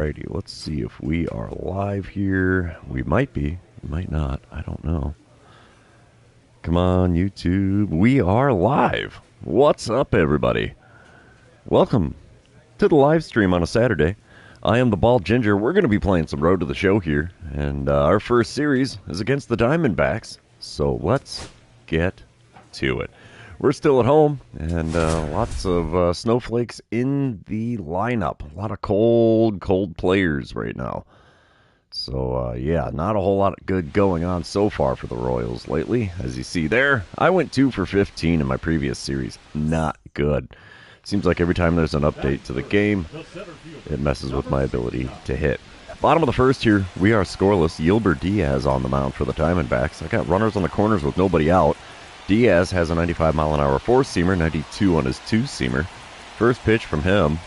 Alrighty, let's see if we are live here. We might be, we might not, I don't know. Come on, YouTube. We are live. What's up, everybody? Welcome to the live stream on a Saturday. I am the Bald Ginger. We're going to be playing some Road to the Show here, and our first series is against the Diamondbacks. So let's get to it. We're still at home, and lots of snowflakes in the lineup. A lot of cold players right now. So, yeah, not a whole lot of good going on so far for the Royals lately. As you see there, I went 2 for 15 in my previous series. Not good. Seems like every time there's an update to the game, it messes with my ability to hit. Bottom of the first here, we are scoreless. Yilber Diaz on the mound for the Diamondbacks. I got runners on the corners with nobody out. Diaz has a 95-mile-an-hour four-seamer, 92 on his two-seamer. First pitch from him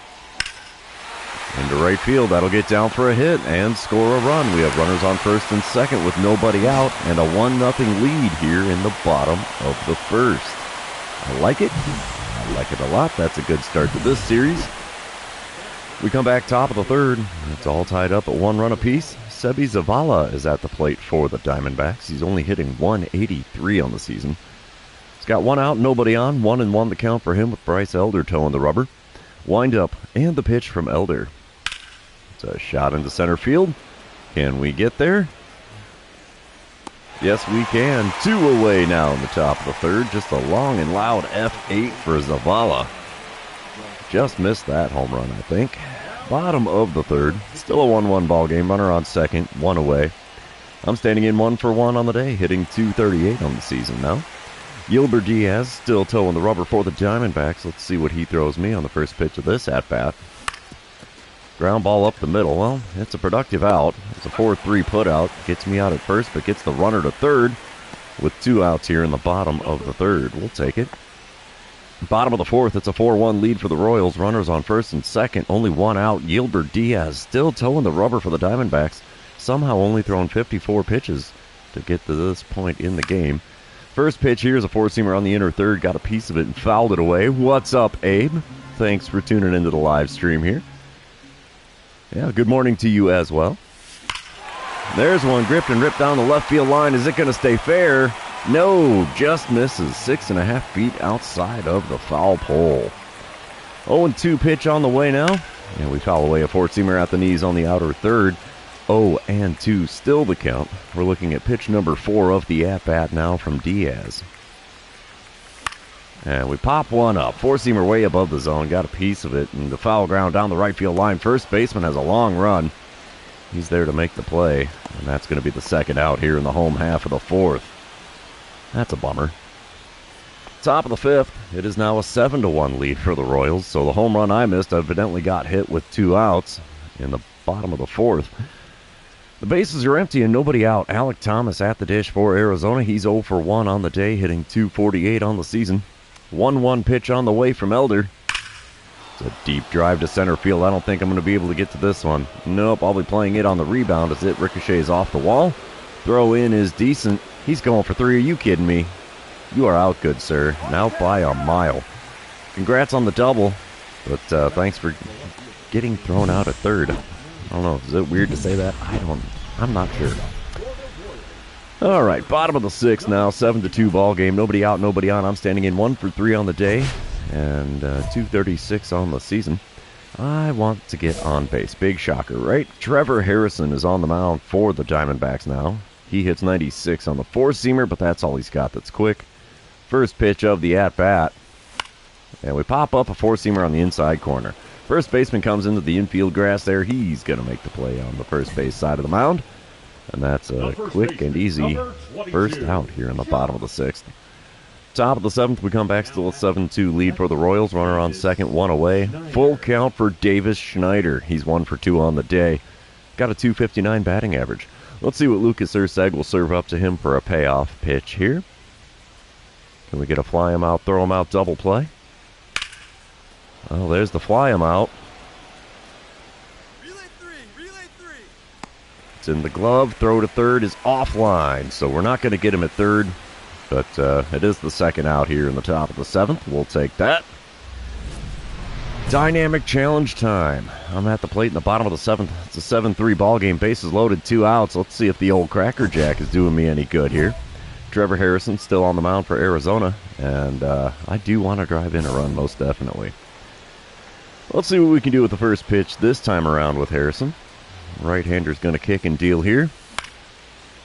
into right field. That'll get down for a hit and score a run. We have runners on first and second with nobody out and a 1-0 lead here in the bottom of the first. I like it. I like it a lot. That's a good start to this series. We come back top of the third. It's all tied up at 1 run apiece. Sebi Zavala is at the plate for the Diamondbacks. He's only hitting 183 on the season. He's got 1 out, nobody on. 1-1 the count for him with Bryce Elder towing the rubber. Wind up and the pitch from Elder. It's a shot into center field. Can we get there? Yes, we can. 2 away now in the top of the third. Just a long and loud F8 for Zavala. Just missed that home run, I think. Bottom of the third. Still a 1-1 ball game. Runner on second. 1 away. I'm standing in 1 for 1 on the day, hitting 238 on the season now. Yilber Diaz still towing the rubber for the Diamondbacks. Let's see what he throws me on the first pitch of this at-bat. Ground ball up the middle. Well, it's a productive out. It's a 4-3 put-out. Gets me out at first, but gets the runner to third with 2 outs here in the bottom of the third. We'll take it. Bottom of the fourth, it's a 4-1 lead for the Royals. Runners on first and second. Only 1 out. Yilber Diaz still towing the rubber for the Diamondbacks. Somehow only thrown 54 pitches to get to this point in the game. First pitch here is a 4-seamer on the inner third. Got a piece of it and fouled it away. What's up, Abe? Thanks for tuning into the live stream here. Yeah, good morning to you as well. There's one gripped and ripped down the left field line. Is it going to stay fair? No, just misses. 6.5 feet outside of the foul pole. 0-2 pitch on the way now. And we foul away a 4-seamer at the knees on the outer third. 0-2 still the count. We're looking at pitch number 4 of the at-bat now from Diaz. And we pop one up. 4-seamer way above the zone. Got a piece of it. And the foul ground down the right field line. First baseman has a long run. He's there to make the play. And that's going to be the second out here in the home half of the fourth. That's a bummer. Top of the fifth. It is now a 7-1 lead for the Royals. So the home run I missed evidently got hit with 2 outs in the bottom of the fourth. The bases are empty and nobody out. Alec Thomas at the dish for Arizona. He's 0 for 1 on the day, hitting 248 on the season. 1-1 pitch on the way from Elder. It's a deep drive to center field. I don't think I'm going to be able to get to this one. Nope, I'll be playing it on the rebound as it ricochets off the wall. Throw in is decent. He's going for 3. Are you kidding me? You are out good, sir. And out by a mile. Congrats on the double, but thanks for getting thrown out at third. I don't know. Is it weird to say that? I'm not sure. All right, bottom of the sixth now. 7-2 ball game. Nobody out, nobody on. I'm standing in 1 for 3 on the day and 236 on the season. I want to get on base. Big shocker, right? Trevor Harrison is on the mound for the Diamondbacks now. He hits 96 on the 4-seamer, but that's all he's got that's quick. First pitch of the at-bat. And we pop up a 4-seamer on the inside corner. First baseman comes into the infield grass there. He's going to make the play on the first base side of the mound. And that's a quick and easy first out here in the bottom of the sixth. Top of the seventh, we come back still a 7-2 lead for the Royals. Runner on second, 1 away. Full count for Davis Schneider. He's 1 for 2 on the day. Got a .259 batting average. Let's see what Lucas Erceg will serve up to him for a payoff pitch here. Can we get a fly him out, throw him out, double play? Well, there's the fly him out. Relay three. It's in the glove. Throw to third is offline, so we're not going to get him at third. But it is the second out here in the top of the seventh. We'll take that. Dynamic challenge time. I'm at the plate in the bottom of the seventh. It's a 7-3 ball game. Bases loaded, 2 outs. Let's see if the old Cracker Jack is doing me any good here. Trevor Harrison still on the mound for Arizona, and I do want to drive in a run, most definitely. Let's see what we can do with the first pitch this time around with Harrison. Right-hander's going to kick and deal here.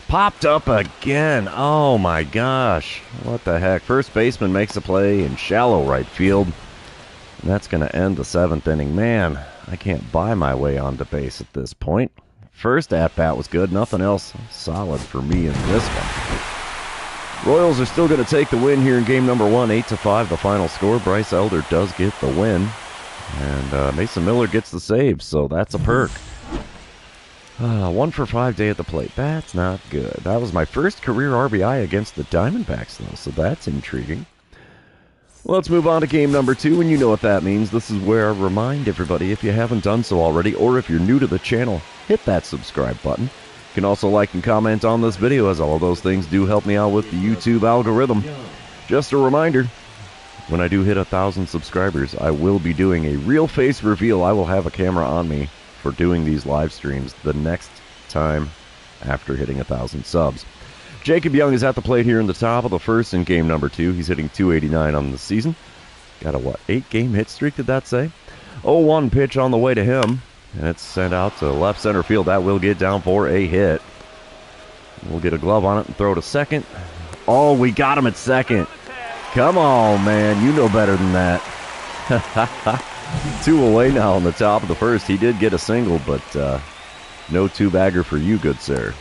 Popped up again. Oh, my gosh. What the heck? First baseman makes a play in shallow right field. And that's going to end the 7th inning. Man, I can't buy my way onto base at this point. First at-bat was good. Nothing else solid for me in this one. Royals are still going to take the win here in game number 1, 8-5, the final score. Bryce Elder does get the win. And Mason Miller gets the save, so that's a perk. 1 for 5 day at the plate. That's not good. That was my first career RBI against the Diamondbacks, though, so that's intriguing. Let's move on to game number 2, and you know what that means. This is where I remind everybody, if you haven't done so already, or if you're new to the channel, hit that subscribe button. You can also like and comment on this video, as all of those things do help me out with the YouTube algorithm. Just a reminder, when I do hit 1,000 subscribers, I will be doing a real face reveal. I will have a camera on me for doing these live streams the next time after hitting 1,000 subs. Jacob Young is at the plate here in the top of the first in game number 2. He's hitting .289 on the season. Got a, 8-game hit streak, did that say? 0-1 pitch on the way to him, and it's sent out to left center field. That will get down for a hit. We'll get a glove on it and throw to second. Oh, we got him at second. Come on, man. You know better than that. 2 away now on the top of the first. He did get a single, but no 2-bagger for you, good sir.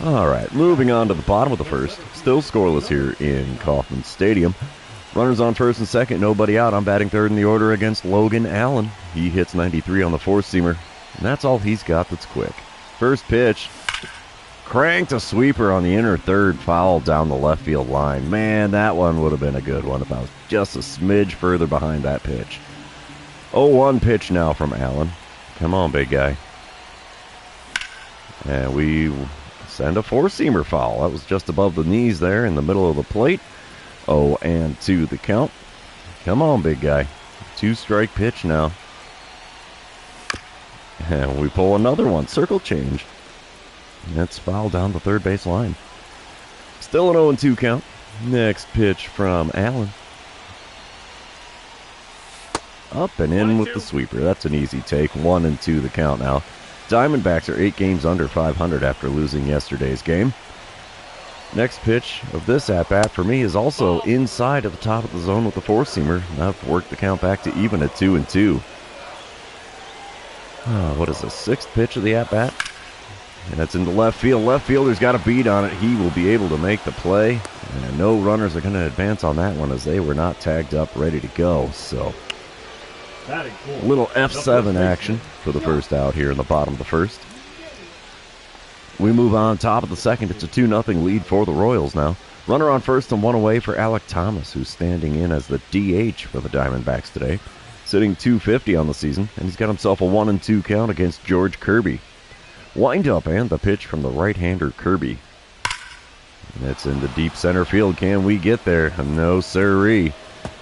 All right, moving on to the bottom of the first. Still scoreless here in Kauffman Stadium. Runners on first and second, nobody out. I'm batting third in the order against Logan Allen. He hits 93 on the four-seamer, and that's all he's got that's quick. First pitch, cranked a sweeper on the inner third, foul down the left field line. Man, that one would have been a good one if I was just a smidge further behind that pitch. 0-1 pitch now from Allen. Come on, big guy. And we send a four-seamer foul. That was just above the knees there in the middle of the plate. 0-2 the count. Come on, big guy. 2-strike pitch now. And we pull another one. Circle change. That's foul down the third base line. Still an 0-2 count. Next pitch from Allen. Up and in with the sweeper. That's an easy take. 1-2 the count now. Diamondbacks are 8 games under 500 after losing yesterday's game. Next pitch of this at-bat for me is also inside of the top of the zone with the four-seamer. I've worked the count back to even at 2-2. What is the 6th pitch of the at-bat? And that's into left field. Left fielder's got a beat on it. He will be able to make the play. And no runners are going to advance on that one as they were not tagged up, ready to go. So, a little F7 action for the first out here in the bottom of the first. We move on top of the second. It's a 2-0 lead for the Royals now. Runner on first and 1 away for Alec Thomas, who's standing in as the DH for the Diamondbacks today. Sitting .250 on the season, and he's got himself a 1-2 count against George Kirby. Wind up and the pitch from the right-hander Kirby. And it's in the deep center field. Can we get there? No sirree.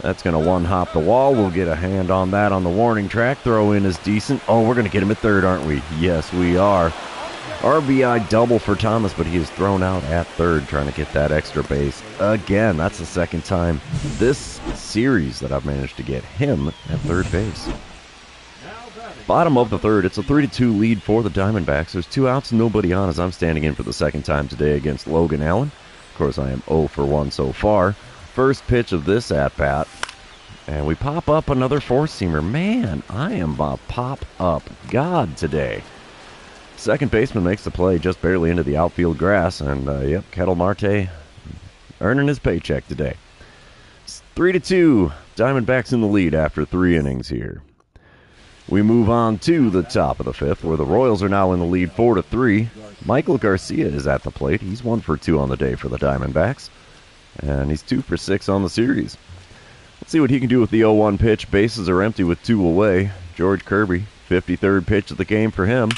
That's going to one-hop the wall. We'll get a hand on that on the warning track. Throw in is decent. Oh, we're going to get him at third, aren't we? Yes, we are. RBI double for Thomas, but he is thrown out at third trying to get that extra base. Again, that's the second time this series that I've managed to get him at third base. Bottom of the third, it's a 3-2 lead for the Diamondbacks. There's 2 outs, nobody on as I'm standing in for the second time today against Logan Allen. Of course, I am 0 for 1 so far. First pitch of this at-bat, and we pop up another four-seamer. Man, I am a pop-up god today. Second baseman makes the play just barely into the outfield grass, and yep, Kettle Marte earning his paycheck today. It's 3-2, Diamondbacks in the lead after 3 innings here. We move on to the top of the fifth, where the Royals are now in the lead 4-3. Michael Garcia is at the plate. He's 1 for 2 on the day for the Diamondbacks, and he's 2 for 6 on the series. Let's see what he can do with the 0-1 pitch. Bases are empty with 2 away. George Kirby, 53rd pitch of the game for him.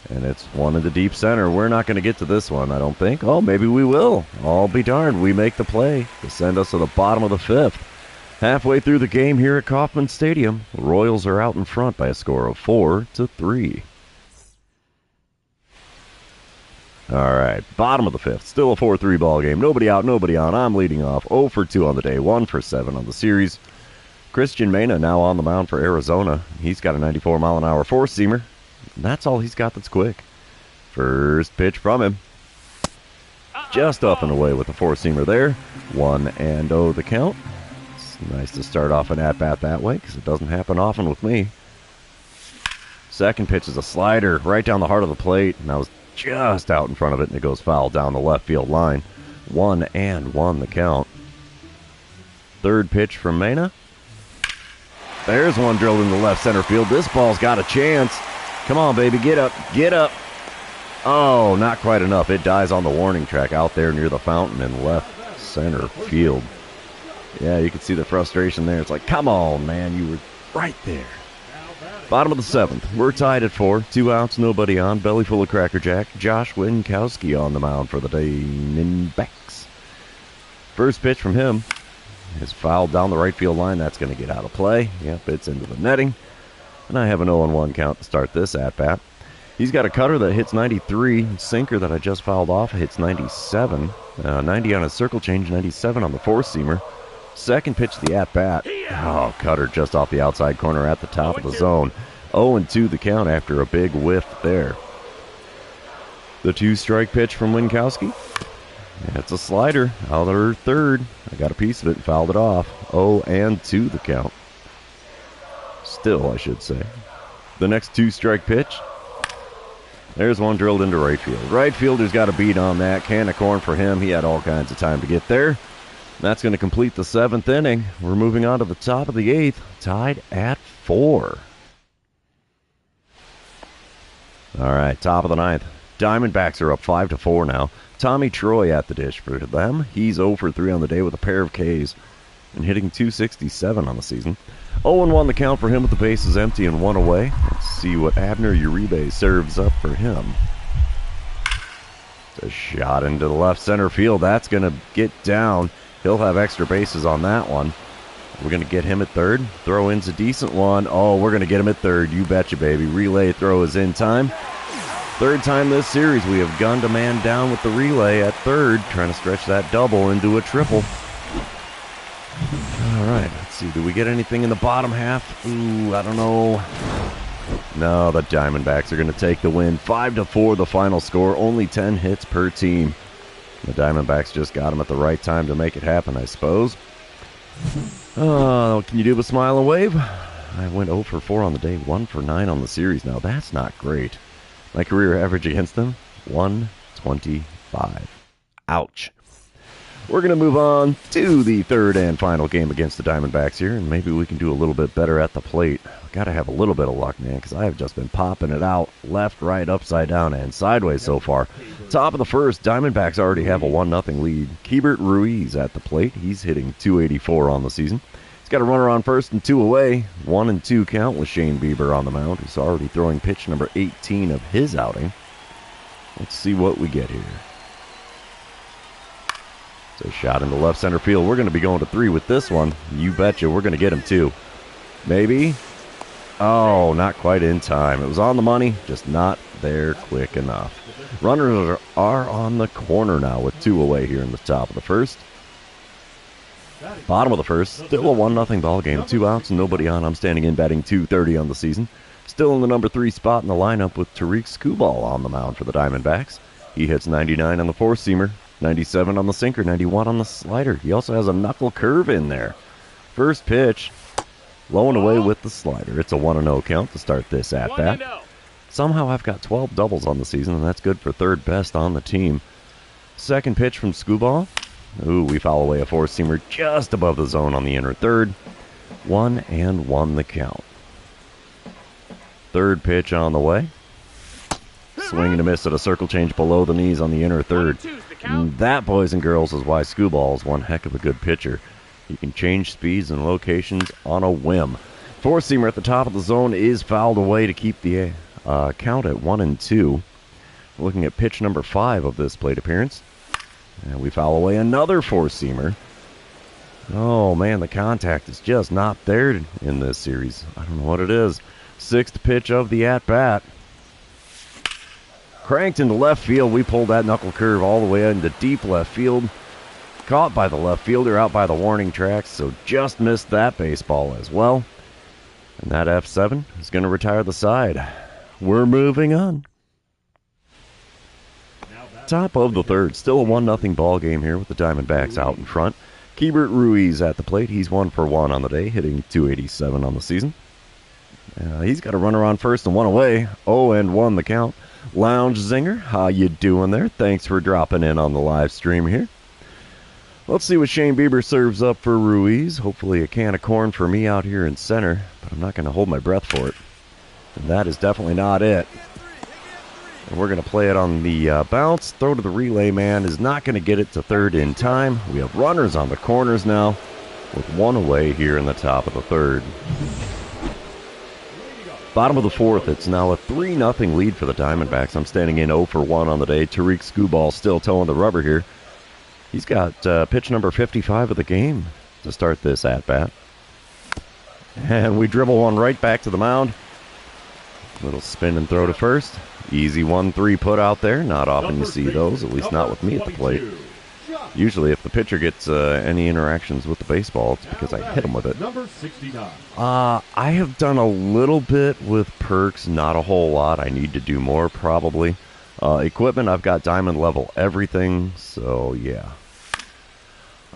And it's one in the deep center. We're not going to get to this one, I don't think. Oh, maybe we will. I'll be darned. We make the play to send us to the bottom of the fifth. Halfway through the game here at Kauffman Stadium, the Royals are out in front by a score of 4-3. All right, bottom of the fifth. Still a 4-3 ball game. Nobody out, nobody on. I'm leading off 0 for 2 on the day, 1 for 7 on the series. Christian Mena now on the mound for Arizona. He's got a 94-mile-an-hour four-seamer. That's all he's got that's quick. First pitch from him. Just up and away with the four-seamer there. 1-0 the count. It's nice to start off an at-bat that way because it doesn't happen often with me. Second pitch is a slider right down the heart of the plate, and I was just out in front of it, and it goes foul down the left field line. 1-1 the count. Third pitch from Mena. There's one drilled into left center field. This ball's got a chance. Come on, baby, get up, get up. Oh, not quite enough. It dies on the warning track out there near the fountain in left center field. Yeah, you can see the frustration there. It's like, come on, man, you were right there. Bottom of the seventh. We're tied at 4. 2 outs, nobody on. Belly full of Cracker Jack. Josh Winkowski on the mound for the Diamondbacks. First pitch from him is fouled down the right field line. That's going to get out of play. Yep, it's into the netting. And I have an 0-1 count to start this at-bat. He's got a cutter that hits 93. Sinker that I just fouled off hits 97. 90 on his circle change, 97 on the four-seamer. Second pitch of the at-bat. Oh, cutter just off the outside corner at the top of the zone. 0-2 the count after a big whiff there. The 2-strike pitch from Winkowski. It's a slider. Out third. I got a piece of it and fouled it off. 0-2 the count. Still, I should say. The next 2-strike pitch. There's one drilled into right field. Right fielder's got a beat on that. Can of corn for him. He had all kinds of time to get there. That's going to complete the 7th inning. We're moving on to the top of the 8th, tied at 4. All right, top of the 9th. Diamondbacks are up 5-4 now. Tommy Troy at the dish for them. He's 0 for 3 on the day with a pair of Ks and hitting .267 on the season. 0-1 the count for him with the bases empty and 1 away. Let's see what Abner Uribe serves up for him. It's a shot into the left center field. That's going to get down. He'll have extra bases on that one. We're going to get him at third. Throw in's a decent one. Oh, we're going to get him at third. You betcha, baby. Relay throw is in time. Third time this series, we have gunned a man down with the relay at third, trying to stretch that double into a triple. All right, let's see. Do we get anything in the bottom half? Ooh, I don't know. No, the Diamondbacks are going to take the win. 5-4 the final score. Only 10 hits per team. The Diamondbacks just got him at the right time to make it happen, I suppose. Can you do a smile and wave? I went 0 for 4 on the day, 1 for 9 on the series. Now, that's not great. My career average against them, 125. Ouch. We're going to move on to the third and final game against the Diamondbacks here, and maybe we can do a little bit better at the plate. Got to have a little bit of luck, man, because I have just been popping it out left, right, upside down, and sideways so far. Top of the first, Diamondbacks already have a 1-0 lead. Keibert Ruiz at the plate. He's hitting .284 on the season. He's got a runner on first and 2 away. 1-2 count with Shane Bieber on the mound, who's already throwing pitch number 18 of his outing. Let's see what we get here. It's a shot into left center field. We're going to be going to 3 with this one. You betcha. We're going to get him, too. Maybe. Oh, not quite in time. It was on the money, just not there quick enough. Runners are on the corner now with 2 away here in the top of the first. Bottom of the first, still a 1-0 ball game. 2 outs and nobody on. I'm standing in batting .230 on the season. Still in the number 3 spot in the lineup with Tariq Skubal on the mound for the Diamondbacks. He hits 99 on the four-seamer, 97 on the sinker, 91 on the slider. He also has a knuckle curve in there. First pitch, low and away with the slider. It's a 1-0 count to start this at-bat. Somehow I've got 12 doubles on the season, and that's good for third best on the team. Second pitch from Skubal. Ooh, we foul away a four-seamer just above the zone on the inner third. 1-1 the count. Third pitch on the way. Swing and a miss at a circle change below the knees on the inner third. And that, boys and girls, is why Skubal is one heck of a good pitcher. He can change speeds and locations on a whim. Four-seamer at the top of the zone is fouled away to keep the count at 1-2. Looking at pitch number 5 of this plate appearance. And we foul away another four-seamer. Oh, man, the contact is just not there in this series. I don't know what it is. Sixth pitch of the at-bat. Cranked into left field. We pulled that knuckle curve all the way into deep left field. Caught by the left fielder out by the warning tracks, so just missed that baseball as well. And that F7 is going to retire the side. We're moving on. Top of the third. Still a 1-0 ball game here with the Diamondbacks out in front. Keibert Ruiz at the plate. He's 1 for 1 on the day, hitting .287 on the season. He's got a runner on first and one away. 0-1 the count. Lounge Zinger, how you doing there? Thanks for dropping in on the live stream here. Let's see what Shane Bieber serves up for Ruiz. Hopefully a can of corn for me out here in center, but I'm not going to hold my breath for it. And that is definitely not it. And we're going to play it on the bounce. Throw to the relay man is not going to get it to third in time. We have runners on the corners now with one away here in the top of the third. Bottom of the fourth, it's now a 3-0 lead for the Diamondbacks. I'm standing in 0 for 1 on the day. Tariq Skubal still towing the rubber here. He's got pitch number 55 of the game to start this at-bat. And we dribble one right back to the mound. Little spin and throw to first. Easy 1-3 put out there. Not often you see those, at least not with me at the plate. Usually if the pitcher gets any interactions with the baseball, it's because I hit him with it. I have done a little bit with perks, not a whole lot. I need to do more probably. Equipment, I've got diamond level everything, so yeah.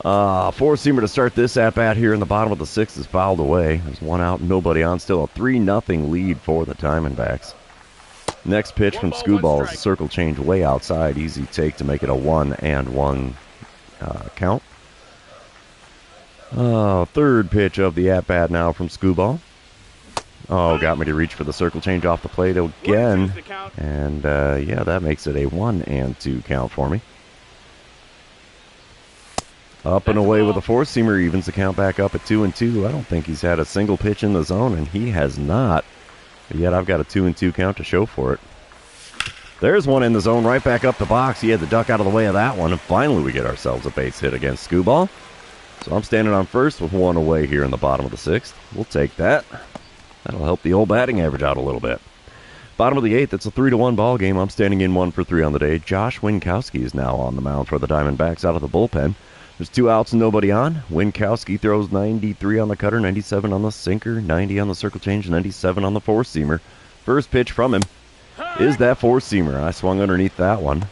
Four-seamer to start this at-bat here in the bottom of the sixth is fouled away. There's one out, nobody on. Still a 3-0 lead for the Diamondbacks. Next pitch from Skubal is a circle change way outside. Easy take to make it a 1-1 count. Third pitch of the at-bat now from Skubal. Oh, got me to reach for the circle change off the plate again. And, yeah, that makes it a 1-2 count for me. Up and away with a four-seamer, evens the count back up at 2-2. I don't think he's had a single pitch in the zone, and he has not. But yet I've got a 2-2 count to show for it. There's one in the zone, right back up the box. He had to duck out of the way of that one, and finally we get ourselves a base hit against Skubal. So I'm standing on first with one away here in the bottom of the sixth. We'll take that. That'll help the old batting average out a little bit. Bottom of the eighth, it's a 3-1 ball game. I'm standing in 1 for 3 on the day. Josh Winkowski is now on the mound for the Diamondbacks out of the bullpen. There's 2 outs and nobody on. Winkowski throws 93 on the cutter, 97 on the sinker, 90 on the circle change, 97 on the four-seamer. First pitch from him is that four-seamer. I swung underneath that one.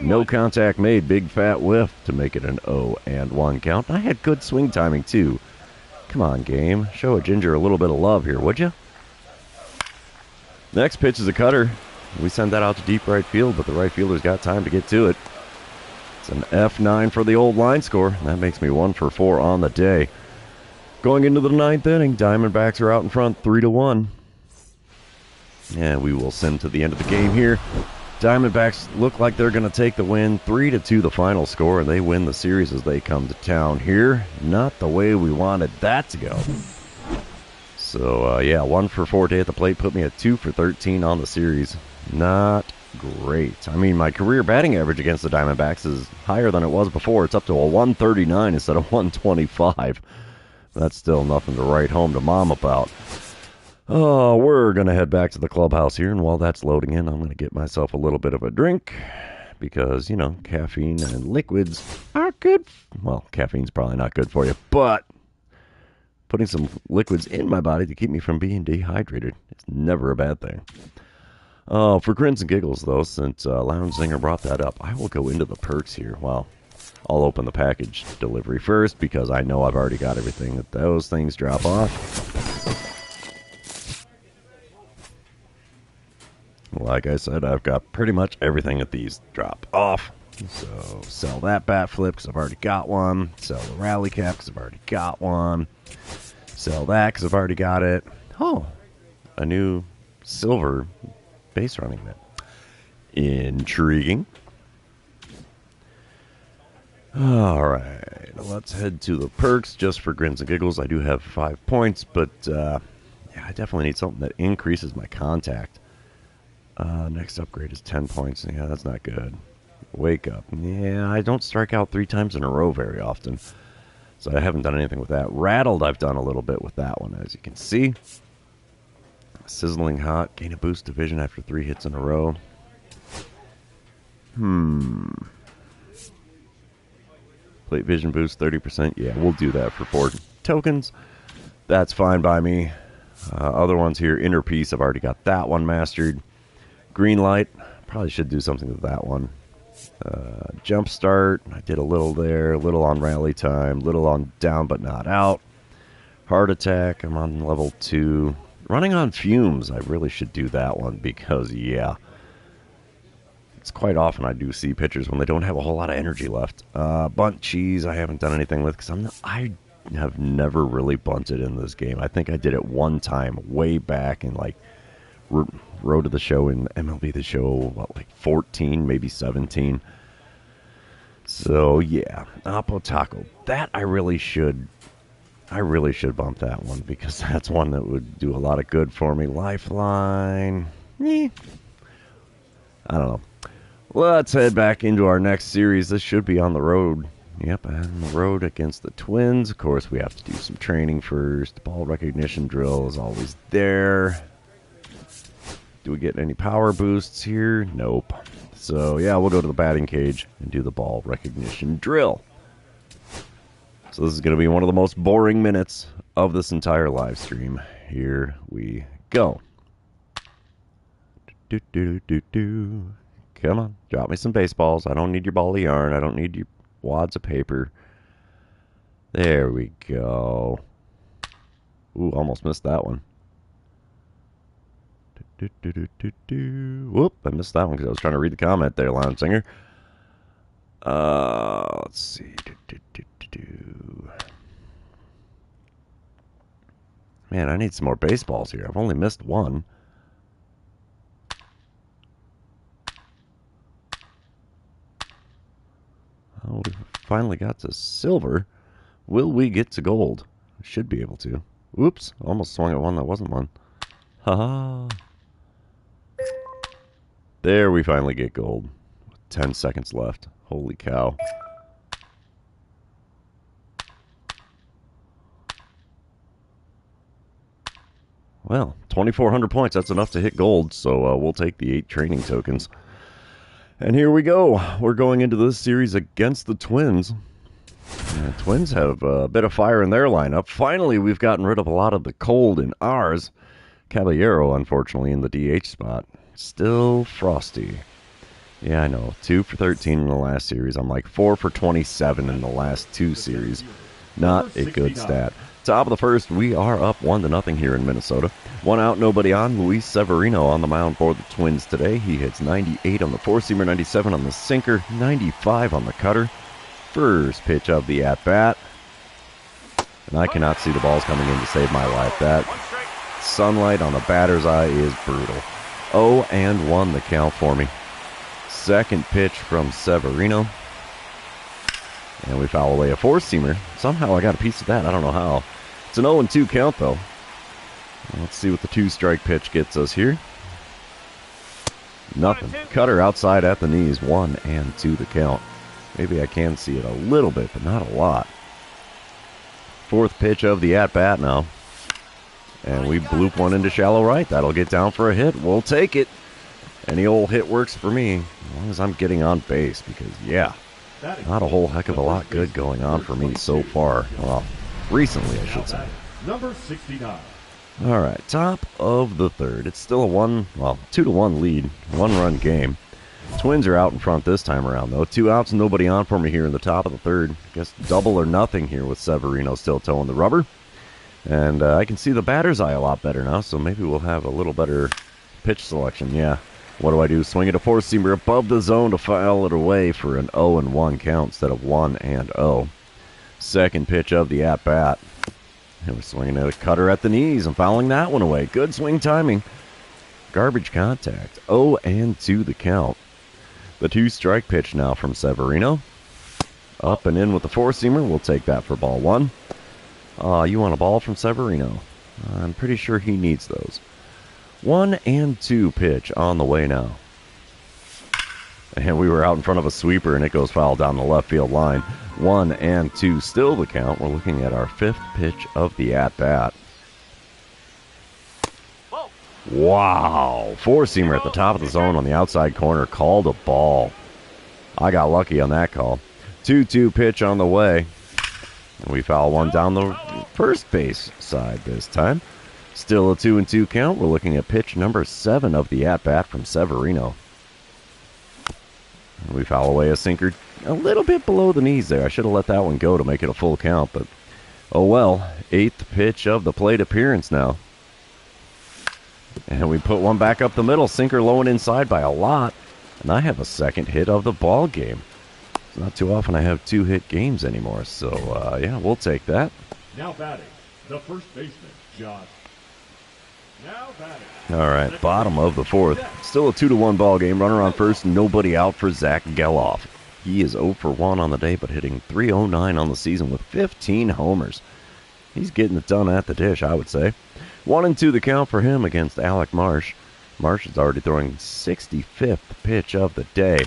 No contact made. Big fat whiff to make it an 0-1 count. I had good swing timing, too. Come on, game. Show a Ginger a little bit of love here, would you? Next pitch is a cutter. We send that out to deep right field, but the right fielder's got time to get to it. It's an F9 for the old line score. That makes me 1 for 4 on the day. Going into the ninth inning, Diamondbacks are out in front 3-1. And we will send to the end of the game here. Diamondbacks look like they're going to take the win. 3-2 the final score, and they win the series as they come to town here. Not the way we wanted that to go. So, yeah, 1 for 4 day at the plate put me at 2 for 13 on the series. Not great. I mean, my career batting average against the Diamondbacks is higher than it was before. It's up to a 139 instead of 125. That's still nothing to write home to Mom about. Oh, we're going to head back to the clubhouse here, and while that's loading in, I'm going to get myself a little bit of a drink because, you know, caffeine and liquids are good. Well, caffeine's probably not good for you, but putting some liquids in my body to keep me from being dehydrated is never a bad thing. For grins and giggles, though, since Lounge Zinger brought that up, I will go into the perks here. Well, I'll open the package delivery first because I know I've already got everything that those things drop off. Like I said, I've got pretty much everything that these drop off. So, sell that bat flip because I've already got one. Sell the rally cap because I've already got one. Sell that because I've already got it. Oh, a new silver base running mitt. Intriguing. All right, let's head to the perks just for grins and giggles. I do have 5 points, but yeah, I definitely need something that increases my contact. Next upgrade is 10 points. Yeah, that's not good. Wake up. Yeah, I don't strike out 3 times in a row very often. So I haven't done anything with that. Rattled, I've done a little bit with that one, as you can see. Sizzling hot, gain a boost to vision after 3 hits in a row. Plate vision boost 30%. Yeah, we'll do that for 4 tokens. That's fine by me. Other ones here, Inner Peace, I've already got that one mastered. Green Light, probably should do something with that one. Jump Start, I did a little there, a little on Rally Time, little on Down But Not Out. Heart Attack, I'm on level 2. Running on Fumes, I really should do that one because, yeah. It's quite often I do see pitchers when they don't have a whole lot of energy left. Bunt Cheese, I haven't done anything with because I have never really bunted in this game. I think I did it one time way back in like Road to the Show in MLB The Show, what, like 14, maybe 17. So yeah, Apo Taco. That I really should bump that one because that's one that would do a lot of good for me. Lifeline, I don't know. Let's head back into our next series. This should be on the road. Yep, on the road against the Twins. Of course, we have to do some training first. Ball recognition drill is always there. Do we get any power boosts here? Nope. So, yeah, we'll go to the batting cage and do the ball recognition drill. So this is going to be one of the most boring minutes of this entire live stream. Here we go. Come on, drop me some baseballs. I don't need your ball of yarn. I don't need your wads of paper. There we go. Ooh, almost missed that one. Whoop, I missed that one because I was trying to read the comment there, Lounge Singer. Let's see. Man, I need some more baseballs here. I've only missed one. Oh, we finally got to silver. Will we get to gold? We should be able to. Oops, almost swung at one that wasn't one. Haha. There, we finally get gold. 10 seconds left. Holy cow. Well, 2,400 points. That's enough to hit gold, so we'll take the 8 training tokens. And here we go. We're going into this series against the Twins. The Twins have a bit of fire in their lineup. Finally, we've gotten rid of a lot of the cold in ours. Caballero, unfortunately, in the DH spot. Still frosty. Yeah, I know. 2 for 13 in the last series. I'm like 4 for 27 in the last 2 series. Not a good stat. Top of the first, we are up 1-0 here in Minnesota. 1 out, nobody on. Luis Severino on the mound for the Twins today. He hits 98 on the 4-seamer, 97 on the sinker, 95 on the cutter. First pitch of the at-bat. And I cannot see the balls coming in to save my life. That sunlight on the batter's eye is brutal. 0-1 the count for me. Second pitch from Severino. And we foul away a 4-seamer. Somehow I got a piece of that. I don't know how. It's an 0-2 count, though. Let's see what the 2-strike pitch gets us here. Nothing. Cutter outside at the knees. 1-2 the count. Maybe I can see it a little bit, but not a lot. Fourth pitch of the at-bat now. And we bloop one into shallow right. That'll get down for a hit. We'll take it. Any old hit works for me, as long as I'm getting on base, because, yeah, not a whole heck of a lot good going on for me so far. Well, recently, I should say. Number 69. All right, top of the third. It's still a 2-1 lead, 1-run game. Twins are out in front this time around, though. 2 outs, nobody on for me here in the top of the third. Guess double or nothing here with Severino still towing the rubber. And I can see the batter's eye a lot better now, so maybe we'll have a little better pitch selection. Yeah. What do? Swing it a 4-seamer above the zone to foul it away for an 0-1 count instead of 1-0. Second pitch of the at-bat. And we're swinging at a cutter at the knees and fouling that one away. Good swing timing. Garbage contact. 0-2 the count. The 2-strike pitch now from Severino. Up and in with the 4-seamer. We'll take that for ball 1. You want a ball from Severino? I'm pretty sure he needs those. 1-2 pitch on the way now. And we were out in front of a sweeper, and it goes foul down the left field line. 1-2 still the count. We're looking at our 5th pitch of the at-bat. Wow. Four-seamer at the top of the zone on the outside corner. Called a ball. I got lucky on that call. 2-2 pitch on the way. And we foul one down the first base side this time. Still a 2-2 count. We're looking at pitch number 7 of the at-bat from Severino. And we foul away a sinker a little bit below the knees there. I should have let that one go to make it a full count, but oh well. 8th pitch of the plate appearance now. And we put one back up the middle. Sinker low and inside by a lot. And I have a 2nd hit of the ball game. It's not too often I have 2-hit games anymore. So, yeah, we'll take that. Now batting, the first baseman, Josh. Now batting. All right, bottom of the 4th. Still a 2-1 ball game. Runner on first, nobody out for Zach Geloff. He is 0 for 1 on the day, but hitting .309 on the season with 15 homers. He's getting it done at the dish, I would say. 1-2 the count for him against Alec Marsh. Marsh is already throwing 65th pitch of the day.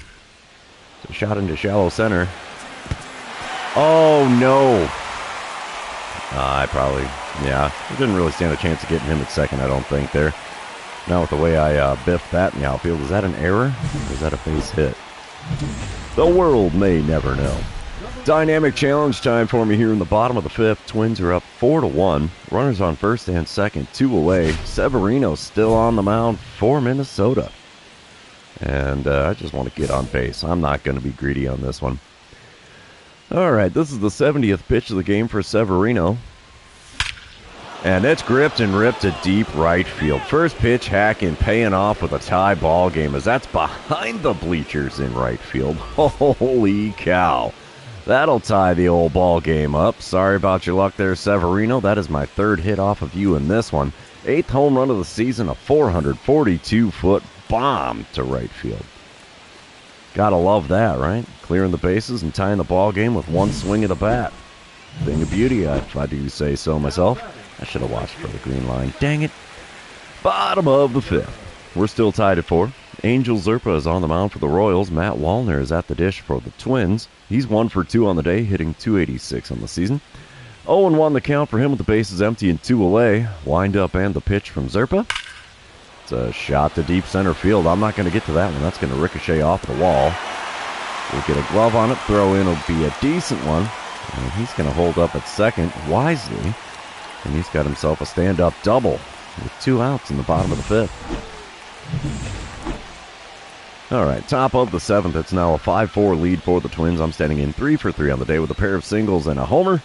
So shot into shallow center. Oh, no. He didn't really stand a chance of getting him at second, I don't think, there. Now with the way I biffed that in the outfield, is that an error or is that a base hit? The world may never know. Dynamic challenge time for me here in the bottom of the 5th. Twins are up 4-1. Runners on first and second, 2 away. Severino still on the mound for Minnesota. And I just want to get on base. I'm not going to be greedy on this one. All right, this is the 70th pitch of the game for Severino. And it's gripped and ripped to deep right field. First pitch hacking, paying off with a tie ball game as that's behind the bleachers in right field. Holy cow. That'll tie the old ball game up. Sorry about your luck there, Severino. That is my 3rd hit off of you in this one. 8th home run of the season, a 442-foot bomb to right field. Gotta love that, right? Clearing the bases and tying the ball game with one swing of the bat. Thing of beauty, if I do say so myself. I should have watched for the green line. Dang it. Bottom of the 5th. We're still tied at 4. Angel Zerpa is on the mound for the Royals. Matt Wallner is at the dish for the Twins. He's 1 for 2 on the day, hitting .286 on the season. 0-1 the count for him with the bases empty and 2 away. Wind up and the pitch from Zerpa. It's a shot to deep center field. I'm not going to get to that one. That's going to ricochet off the wall. We'll get a glove on it. Throw in will be a decent one. And he's going to hold up at second wisely. And he's got himself a stand-up double with 2 outs in the bottom of the 5th. All right, top of the 7th. It's now a 5-4 lead for the Twins. I'm standing in 3 for 3 on the day with a pair of singles and a homer.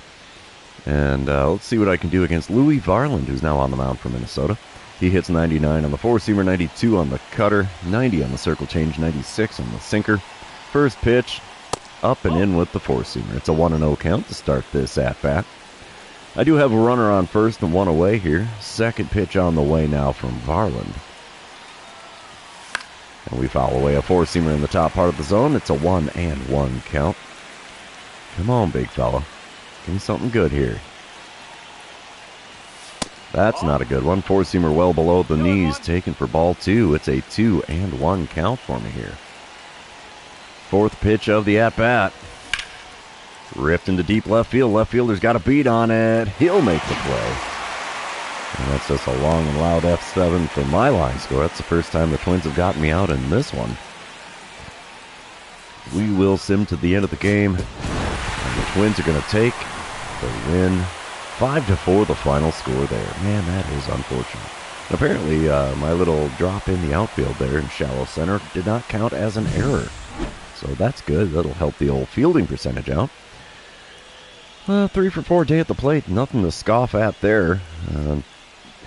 And let's see what I can do against Louis Varland, who's now on the mound for Minnesota. He hits 99 on the four-seamer, 92 on the cutter, 90 on the circle change, 96 on the sinker. First pitch, up and in with the four-seamer. It's a 1-0 count to start this at-bat. I do have a runner on first and 1 away here. Second pitch on the way now from Varland. And we foul away a four-seamer in the top part of the zone. It's a 1-1 count. Come on, big fella. Give me something good here. That's not a good one. Four-seamer well below the knees, taken for ball 2. It's a 2-1 count for me here. Fourth pitch of the at-bat. Ripped into deep left field. Left fielder's got a beat on it. He'll make the play. And that's just a long and loud F7 for my line score. That's the first time the Twins have gotten me out in this one. We will sim to the end of the game. And the Twins are going to take the win. 5-4 the final score there. Man, that is unfortunate. And apparently, my little drop in the outfield there in shallow center did not count as an error. So that's good. That'll help the old fielding percentage out. 3 for 4 day at the plate. Nothing to scoff at there.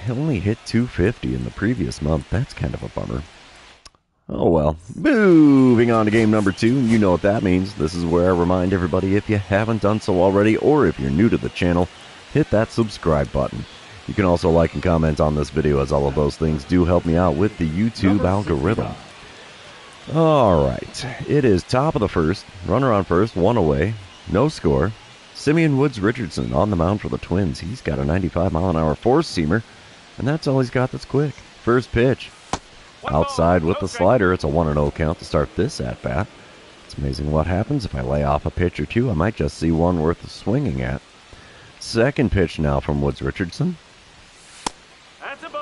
He only hit 250 in the previous month. That's kind of a bummer. Oh well. Moving on to game number 2. You know what that means. This is where I remind everybody, if you haven't done so already, or if you're new to the channel, hit that subscribe button. You can also like and comment on this video, as all of those things do help me out with the YouTube algorithm. Alright, it is top of the first. Runner on first, 1 away. No score. Simeon Woods Richardson on the mound for the Twins. He's got a 95-mile-an-hour four-seamer, and that's all he's got that's quick. First pitch. Outside with the slider. It's a 1-0 count to start this at-bat. It's amazing what happens if I lay off a pitch or two. I might just see one worth swinging at. Second pitch now from Woods Richardson.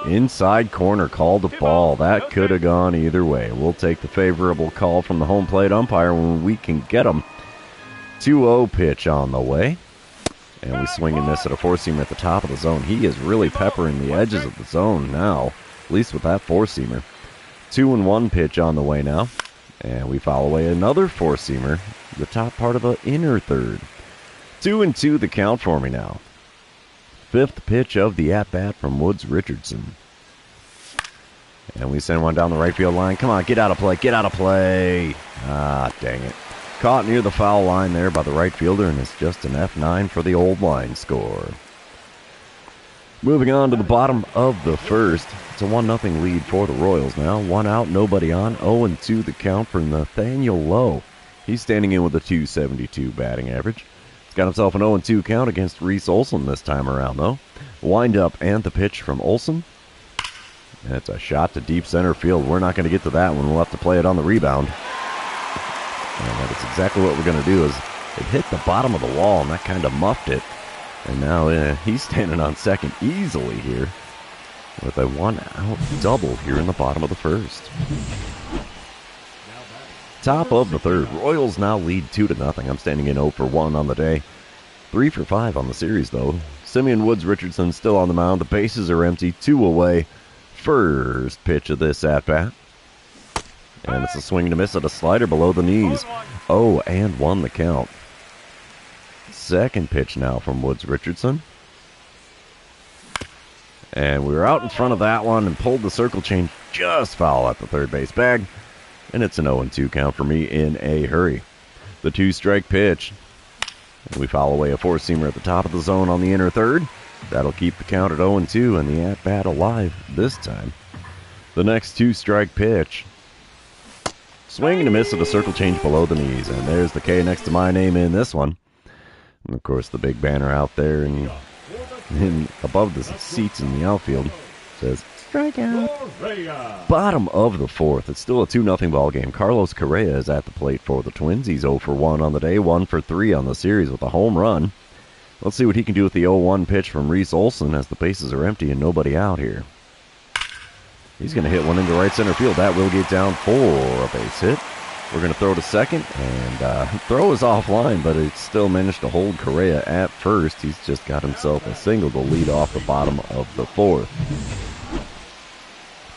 Inside corner, called a ball. That could have gone either way. We'll take the favorable call from the home plate umpire when we can get them. 2-0 pitch on the way. And we swing and miss at a four-seamer at the top of the zone. He is really peppering the edges of the zone now, at least with that four-seamer. 2-1 pitch on the way now. And we foul away another four-seamer, the top part of the inner third. 2-2 the count for me now. Fifth pitch of the at-bat from Woods Richardson. And we send one down the right field line. Come on, get out of play, get out of play. Ah, dang it. Caught near the foul line there by the right fielder, and it's just an F9 for the old line score. Moving on to the bottom of the first. It's a 1-0 lead for the Royals now. 1 out, nobody on. 0-2 the count for Nathaniel Lowe. He's standing in with a .272 batting average. He's got himself an 0-2 count against Reese Olson this time around, though. Wind up and the pitch from Olson. And it's a shot to deep center field. We're not going to get to that one. We'll have to play it on the rebound. And that is exactly what we're going to do. Is it hit the bottom of the wall, and that kind of muffed it. And now he's standing on second easily here with a 1-out double here in the bottom of the first. Top of the third. Royals now lead 2-0. I'm standing in 0 for 1 on the day. 3 for 5 on the series, though. Simeon Woods Richardson still on the mound. The bases are empty. 2 away. First pitch of this at-bat. And it's a swing and a miss at a slider below the knees. 0-1 the count. Second pitch now from Woods Richardson. And we were out in front of that one and pulled the circle change just foul at the third base bag. And it's an 0-2 count for me in a hurry. The 2-strike pitch. And we foul away a four-seamer at the top of the zone on the inner third. That'll keep the count at 0-2 and the at-bat alive this time. The next 2-strike pitch. Swing and a miss at a circle change below the knees. And there's the K next to my name in this one. And of course the big banner out there and above the seats in the outfield says strikeout. Bottom of the fourth. It's still a 2-0 ball game. Carlos Correa is at the plate for the Twins. He's 0 for 1 on the day, 1 for 3 on the series with a home run. Let's see what he can do with the 0-1 pitch from Reese Olson as the bases are empty and nobody out here. He's going to hit one into right center field. That will get down for a base hit. We're going to throw to second, and throw is offline, but it still managed to hold Correa at first. He's just got himself a single to lead off the bottom of the fourth.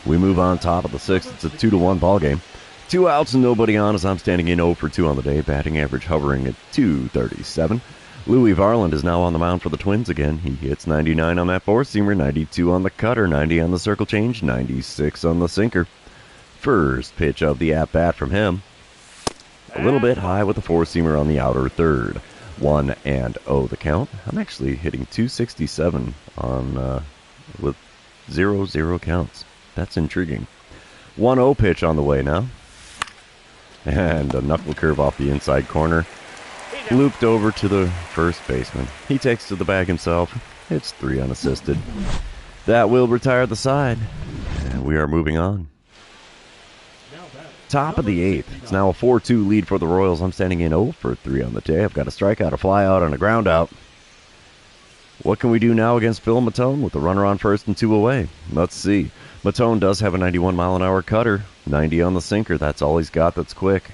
We move on top of the sixth. It's a 2-1 ball game. 2 outs and nobody on as I'm standing in 0 for 2 on the day. Batting average hovering at .237. Louis Varland is now on the mound for the Twins again. He hits 99 on that four-seamer, 92 on the cutter, 90 on the circle change, 96 on the sinker. First pitch of the at-bat from him. A little bit high with the four-seamer on the outer third. 1-0 the count. I'm actually hitting .267 on with 0-0 counts. That's intriguing. 1-0 pitch on the way now. And a knuckle curve off the inside corner. Looped over to the first baseman. He takes to the bag himself. It's 3 unassisted. That will retire the side. And we are moving on. Top of the eighth. It's now a 4-2 lead for the Royals. I'm standing in 0 for 3 on the day. I've got a strikeout, a flyout, and a ground out. What can we do now against Phil Matone with the runner on first and 2 away? Let's see. Matone does have a 91-mile-an-hour cutter. 90 on the sinker. That's all he's got that's quick.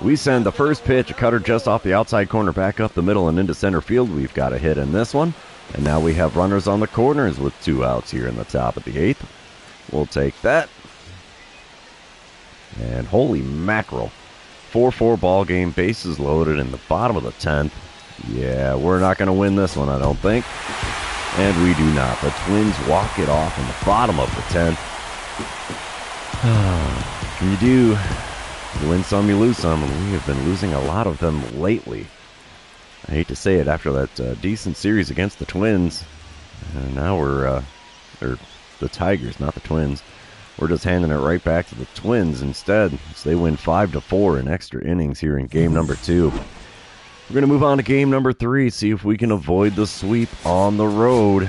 We send the first pitch, a cutter just off the outside corner, back up the middle and into center field. We've got a hit in this one. And now we have runners on the corners with 2 outs here in the top of the eighth. We'll take that. And holy mackerel. 4-4 ball game, bases loaded in the bottom of the 10th. Yeah, we're not going to win this one, I don't think. And we do not. The Twins walk it off in the bottom of the 10th. You do. You win some, you lose some, and we have been losing a lot of them lately. I hate to say it after that decent series against the Twins. And now we're, or the Tigers, not the Twins. We're just handing it right back to the Twins instead. So they win 5-4 in extra innings here in game number 2. We're going to move on to game number 3, see if we can avoid the sweep on the road.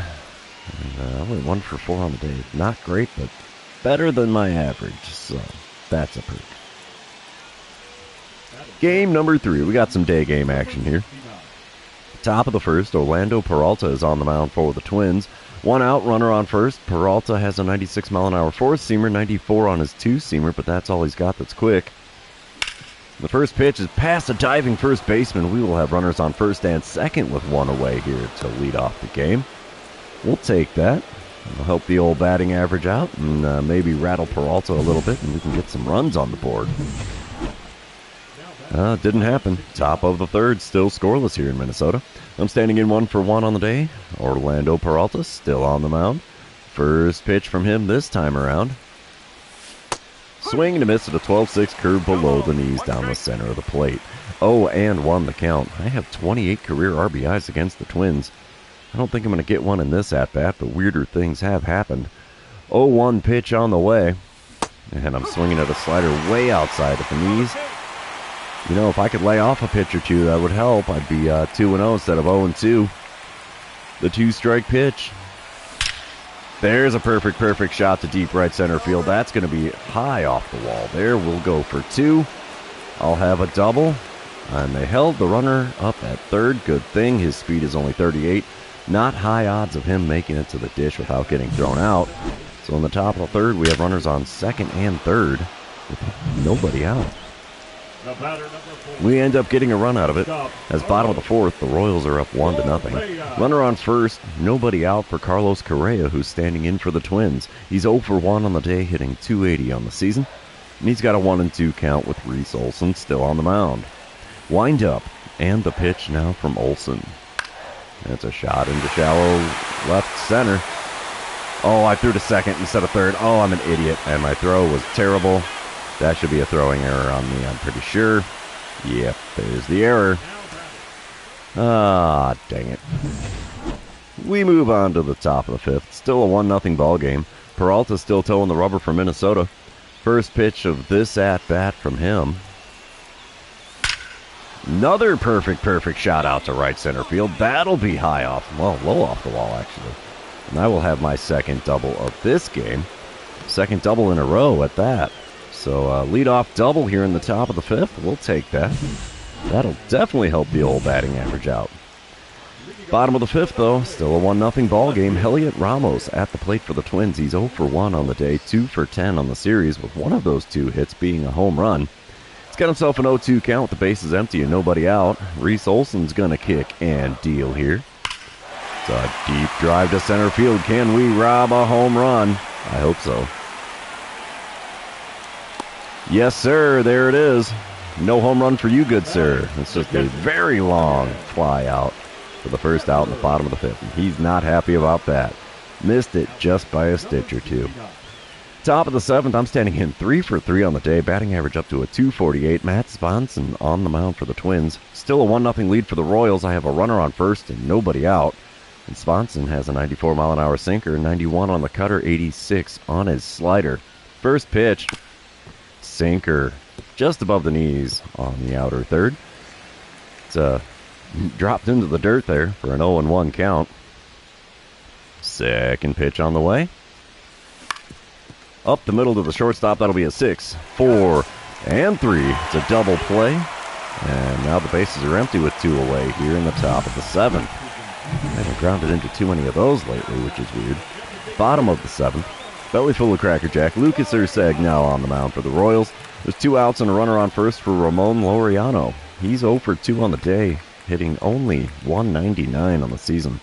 And, only 1 for 4 on the day. Not great, but better than my average. So that's a perk. Game number 3. We got some day game action here. Top of the first, Orlando Peralta is on the mound for the Twins. 1 out, runner on first. Peralta has a 96-mile-an-hour four-seamer, 94 on his two-seamer, but that's all he's got that's quick. The first pitch is past a diving first baseman. We will have runners on first and second with 1 away here to lead off the game. We'll take that. It'll help the old batting average out and maybe rattle Peralta a little bit, and we can get some runs on the board. Didn't happen. Top of the third, still scoreless here in Minnesota. I'm standing in 1 for 1 on the day. Orlando Peralta still on the mound. First pitch from him this time around. Swing and a miss at a 12-6 curve below the knees down the center of the plate. 0-1 the count. I have 28 career RBIs against the Twins. I don't think I'm going to get one in this at-bat, but weirder things have happened. 0-1 pitch on the way. And I'm swinging at a slider way outside of the knees. You know, if I could lay off a pitch or two, that would help. I'd be 2-0 instead of 0-2. The 2-strike pitch. There's a perfect shot to deep right center field. That's going to be high off the wall there. We'll go for 2. I'll have a double. And they held the runner up at third. Good thing. His speed is only 38. Not high odds of him making it to the dish without getting thrown out. So in the top of the third, we have runners on second and third with nobody out. We end up getting a run out of it. As bottom of the fourth, the Royals are up 1-0. Runner on first, nobody out for Carlos Correa, who's standing in for the Twins. He's 0 for 1 on the day, hitting .280 on the season. And he's got a 1-2 count with Reese Olson still on the mound. Wind up, and the pitch now from Olson. That's a shot into shallow left center. Oh, I threw to second instead of third. Oh, I'm an idiot, and my throw was terrible. That should be a throwing error on me, I'm pretty sure. Yep, there's the error. Ah, dang it. We move on to the top of the fifth. Still a 1-0 ball game. Peralta still towing the rubber for Minnesota. First pitch of this at-bat from him. Another perfect shot out to right center field. That'll be high off, well, low off the wall, actually. And I will have my second double of this game. Second double in a row at that. So leadoff double here in the top of the fifth. We'll take that. That'll definitely help the old batting average out. Bottom of the fifth, though, still a 1-0 ball game. Heliot Ramos at the plate for the Twins. He's 0 for 1 on the day, 2 for 10 on the series, with one of those 2 hits being a home run. He's got himself an 0-2 count with the bases empty and nobody out. Reese Olson's going to kick and deal here. It's a deep drive to center field. Can we rob a home run? I hope so. Yes, sir. There it is. No home run for you, good sir. It's just a very long fly out for the first out in the bottom of the fifth. And he's not happy about that. Missed it just by a stitch or 2. Top of the seventh, I'm standing in 3 for 3 on the day. Batting average up to a .248. Matt Swanson on the mound for the Twins. Still a 1-0 lead for the Royals. I have a runner on first and nobody out. And Swanson has a 94-mile-an-hour sinker, 91 on the cutter, 86 on his slider. First pitch. Sinker just above the knees on the outer third. It's dropped into the dirt there for an 0-1 count. Second pitch on the way. Up the middle to the shortstop. That'll be a 6, 4, and 3. It's a double play. And now the bases are empty with 2 away here in the top of the seventh. I haven't grounded into too many of those lately, which is weird. Bottom of the seventh. Belly full of Cracker Jack. Lucas Urseg now on the mound for the Royals. There's 2 outs and a runner on first for Ramon Laureano. He's 0 for 2 on the day, hitting only .199 on the season.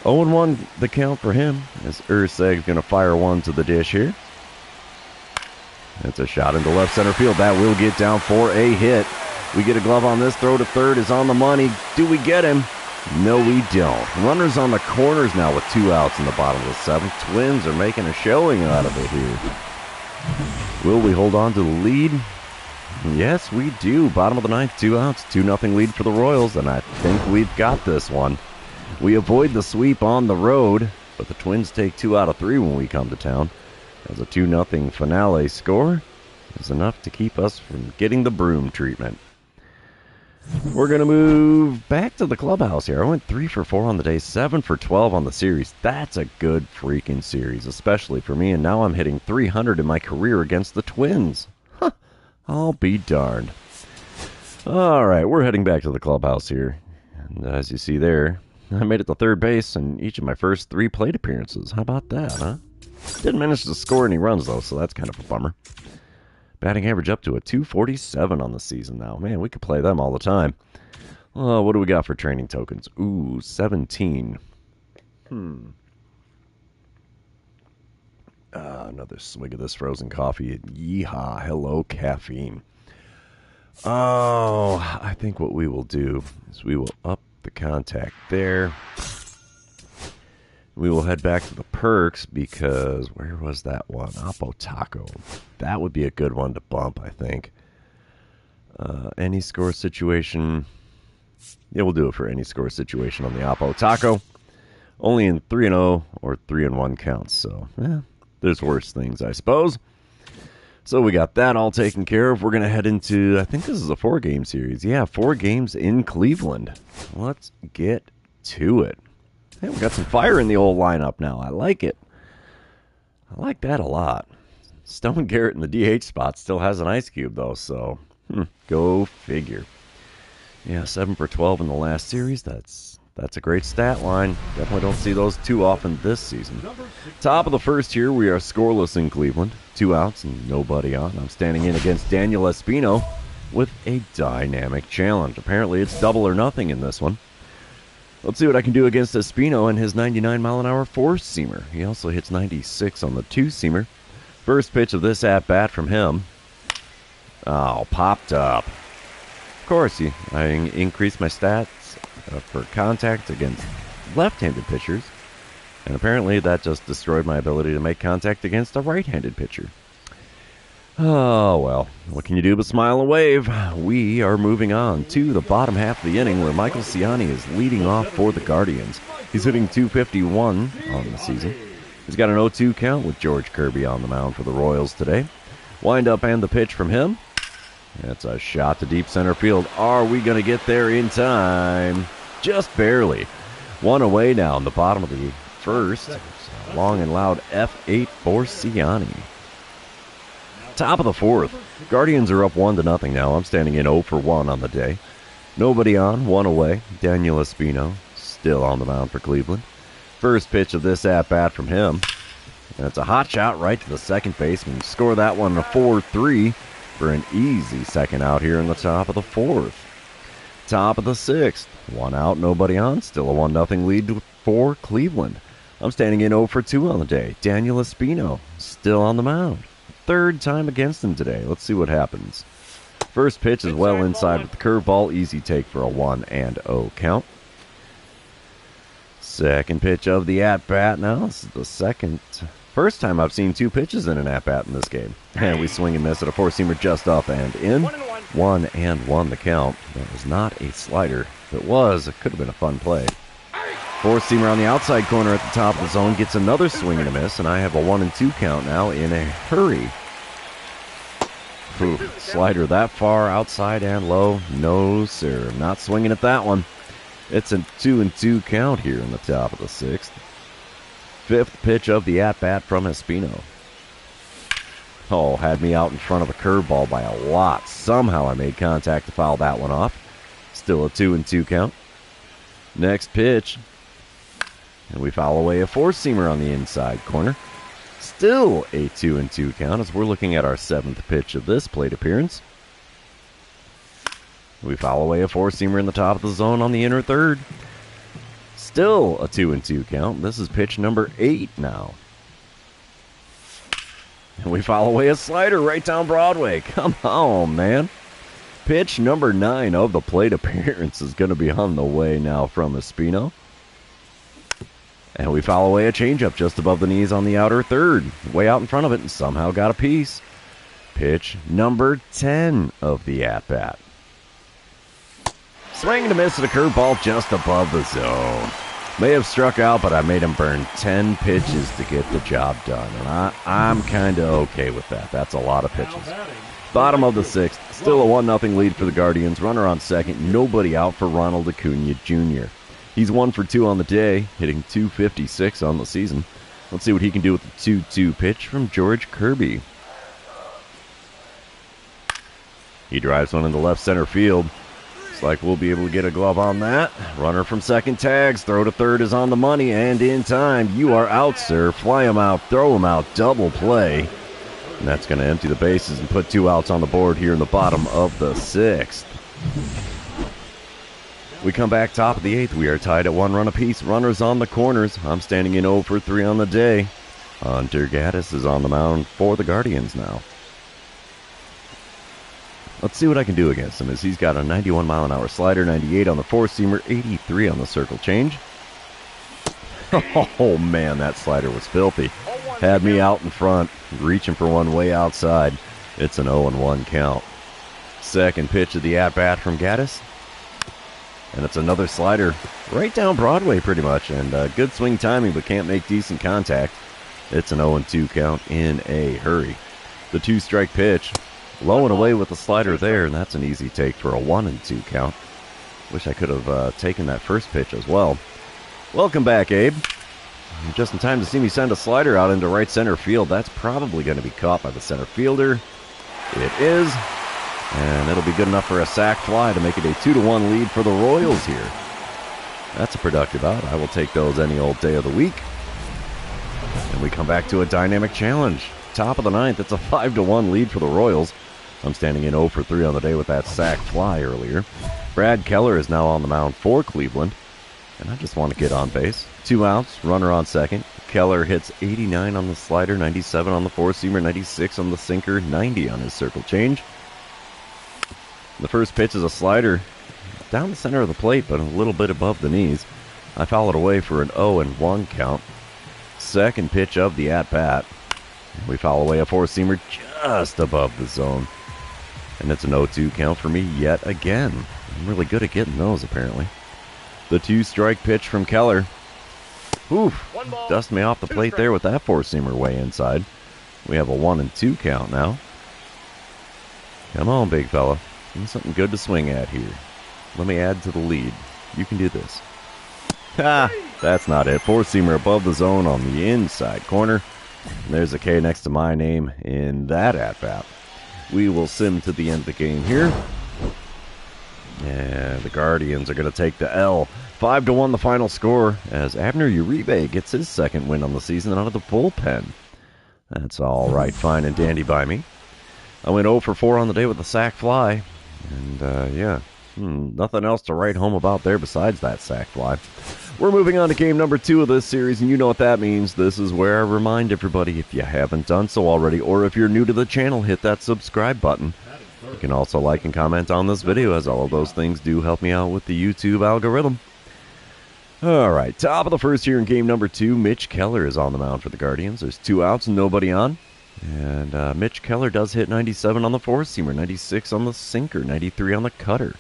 0-1 the count for him, as Urseg's going to fire one to the dish here. It's a shot into left center field. That will get down for a hit. We get a glove on this. Throw to third is on the money. Do we get him? No, we don't. Runners on the corners now with 2 outs in the bottom of the seventh. Twins are making a showing out of it here. Will we hold on to the lead? Yes, we do. Bottom of the ninth, 2 outs, 2-0 lead for the Royals, and I think we've got this one. We avoid the sweep on the road, but the Twins take 2 out of 3 when we come to town, as a 2-0 finale score is enough to keep us from getting the broom treatment. We're going to move back to the clubhouse here. I went 3 for 4 on the day, 7 for 12 on the series. That's a good freaking series, especially for me. And now I'm hitting .300 in my career against the Twins. Huh. I'll be darned. All right, we're heading back to the clubhouse here. And as you see there, I made it to third base in each of my first 3 plate appearances. How about that, huh? Didn't manage to score any runs, though, so that's kind of a bummer. Batting average up to a 247 on the season now. Man, we could play them all the time. What do we got for training tokens? Ooh, 17. Another swig of this frozen coffee. Yeehaw, hello, caffeine. Oh, I think what we will do is we will up the contact there. We will head back to the perks because where was that one? Oppo Taco. That would be a good one to bump, I think. Any score situation. Yeah, we'll do it for any score situation on the Oppo Taco. Only in 3-0 or 3-1 counts, so there's worse things, I suppose. So we got that all taken care of. We're going to head into, I think this is a 4-game series. Yeah, 4 games in Cleveland. Let's get to it. Hey, we got some fire in the old lineup now. I like it. I like that a lot. Stone Garrett in the DH spot still has an ice cube, though, so go figure. Yeah, 7 for 12 in the last series. That's a great stat line. Definitely don't see those too often this season. Top of the first here, we are scoreless in Cleveland. 2 outs and nobody on. I'm standing in against Daniel Espino with a dynamic challenge. Apparently it's double or nothing in this one. Let's see what I can do against Espino and his 99-mile-an-hour four-seamer. He also hits 96 on the two-seamer. First pitch of this at-bat from him. Oh, popped up. Of course, I increased my stats for contact against left-handed pitchers. And apparently that just destroyed my ability to make contact against a right-handed pitcher. Oh, well, what can you do but smile and wave? We are moving on to the bottom half of the inning where Michael Ciani is leading off for the Guardians. He's hitting .251 on the season. He's got an 0-2 count with George Kirby on the mound for the Royals today. Wind-up and the pitch from him. That's a shot to deep center field. Are we going to get there in time? Just barely. 1 away now in the bottom of the first. Long and loud F8 for Ciani. Top of the fourth. Guardians are up 1-0 now. I'm standing in 0 for 1 on the day. Nobody on, 1 away. Daniel Espino still on the mound for Cleveland. First pitch of this at-bat from him. That's a hot shot right to the second baseman. Score that one in a 4-3 for an easy second out here in the top of the fourth. Top of the sixth. 1 out, nobody on. Still a 1-0 lead for Cleveland. I'm standing in 0 for 2 on the day. Daniel Espino still on the mound. Third time against him today. Let's see what happens. First pitch is well inside with the curveball. Easy take for a 1-0 count. Second pitch of the at-bat now. This is the first time I've seen 2 pitches in an at-bat in this game. And we swing and miss at a four-seamer just up and in. 1-1 the count. That was not a slider. If it was, it could have been a fun play. Four-seamer on the outside corner at the top of the zone gets another swing and a miss, and I have a 1-2 count now in a hurry. Ooh, slider that far outside and low. No, sir. Not swinging at that one. It's a 2-2 count here in the top of the sixth. Fifth pitch of the at-bat from Espino. Oh, had me out in front of the curveball by a lot. Somehow I made contact to foul that one off. Still a 2-2 count. Next pitch. And we foul away a four-seamer on the inside corner. Still a 2-2 count as we're looking at our 7th pitch of this plate appearance. We foul away a four-seamer in the top of the zone on the inner third. Still a 2-2 count. This is pitch number 8 now. And we foul away a slider right down Broadway. Come on, man. Pitch number 9 of the plate appearance is going to be on the way now from Espino. And we foul away a changeup just above the knees on the outer third. Way out in front of it and somehow got a piece. Pitch number 10 of the at-bat. Swing and a miss at a curveball just above the zone. May have struck out, but I made him burn 10 pitches to get the job done. And I'm kind of okay with that. That's a lot of pitches. Bottom of the sixth. Still a 1-0 lead for the Guardians. Runner on second. Nobody out for Ronald Acuna Jr. He's 1 for 2 on the day, hitting .256 on the season. Let's see what he can do with the 2-2 pitch from George Kirby. He drives one into left center field. Looks like we'll be able to get a glove on that. Runner from second tags. Throw to third is on the money, and in time. You are out, sir. Fly him out, throw him out, double play. And that's going to empty the bases and put 2 outs on the board here in the bottom of the 6th. We come back top of the 8th. We are tied at 1 run apiece. Runners on the corners. I'm standing in 0 for 3 on the day. Hunter Gaddis is on the mound for the Guardians now. Let's see what I can do against him, as he's got a 91-mile-an-hour slider, 98 on the four-seamer, 83 on the circle change. Oh, man, that slider was filthy. Had me out in front, reaching for one way outside. It's an 0-1 count. Second pitch of the at-bat from Gaddis. And it's another slider right down Broadway pretty much. And good swing timing, but can't make decent contact. It's an 0-2 count in a hurry. The 2-strike pitch. Low and away with the slider there, and that's an easy take for a 1-2 count. Wish I could have taken that first pitch as well. Welcome back, Abe. Just in time to see me send a slider out into right center field. That's probably going to be caught by the center fielder. It is. And it'll be good enough for a sac fly to make it a 2-1 lead for the Royals here. That's a productive out. I will take those any old day of the week. And we come back to a dynamic challenge. Top of the 9th, it's a 5-1 lead for the Royals. I'm standing in 0 for 3 on the day with that sac fly earlier. Brad Keller is now on the mound for Cleveland. And I just want to get on base. 2 outs, runner on second. Keller hits 89 on the slider, 97 on the four-seamer, 96 on the sinker, 90 on his circle change. The first pitch is a slider down the center of the plate, but a little bit above the knees. I foul it away for an 0-1 count. Second pitch of the at-bat. We foul away a four-seamer just above the zone. And it's an 0-2 count for me yet again. I'm really good at getting those, apparently. The 2-strike pitch from Keller. Oof, dust me off the plate there with that four-seamer way inside. We have a 1-2 count now. Come on, big fella. Give me something good to swing at here. Let me add to the lead. You can do this. Ha! That's not it. Four-seamer above the zone on the inside corner. And there's a K next to my name in that at-bat. We will sim to the end of the game here. And the Guardians are going to take the L. 5-1 the final score as Abner Uribe gets his second win on the season out of the bullpen. That's all right, fine and dandy by me. I went 0 for 4 on the day with a sac fly. And, nothing else to write home about there besides that sac fly. We're moving on to game number 2 of this series, and you know what that means. This is where I remind everybody, if you haven't done so already, or if you're new to the channel, hit that subscribe button. You can also like and comment on this video, as all of those things do help me out with the YouTube algorithm. Alright, top of the first here in game number 2, Mitch Keller is on the mound for the Guardians. There's 2 outs and nobody on. And Mitch Keller does hit 97 on the four-seamer, 96 on the sinker, 93 on the cutter.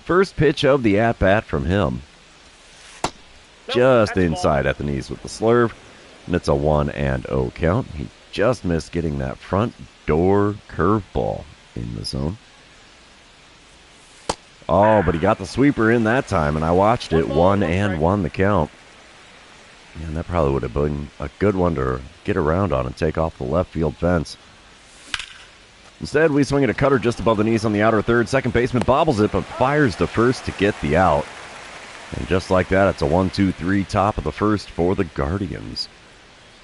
First pitch of the at-bat from him. Just inside at the knees with the slurve. And it's a 1-0 count. He just missed getting that front door curveball in the zone. Oh, but he got the sweeper in that time, and I watched it. 1-1 the count. And that probably would have been a good one to get around on and take off the left field fence. Instead, we swing at a cutter just above the knees on the outer third. Second baseman bobbles it, but fires to first to get the out. And just like that, it's a 1-2-3 top of the first for the Guardians.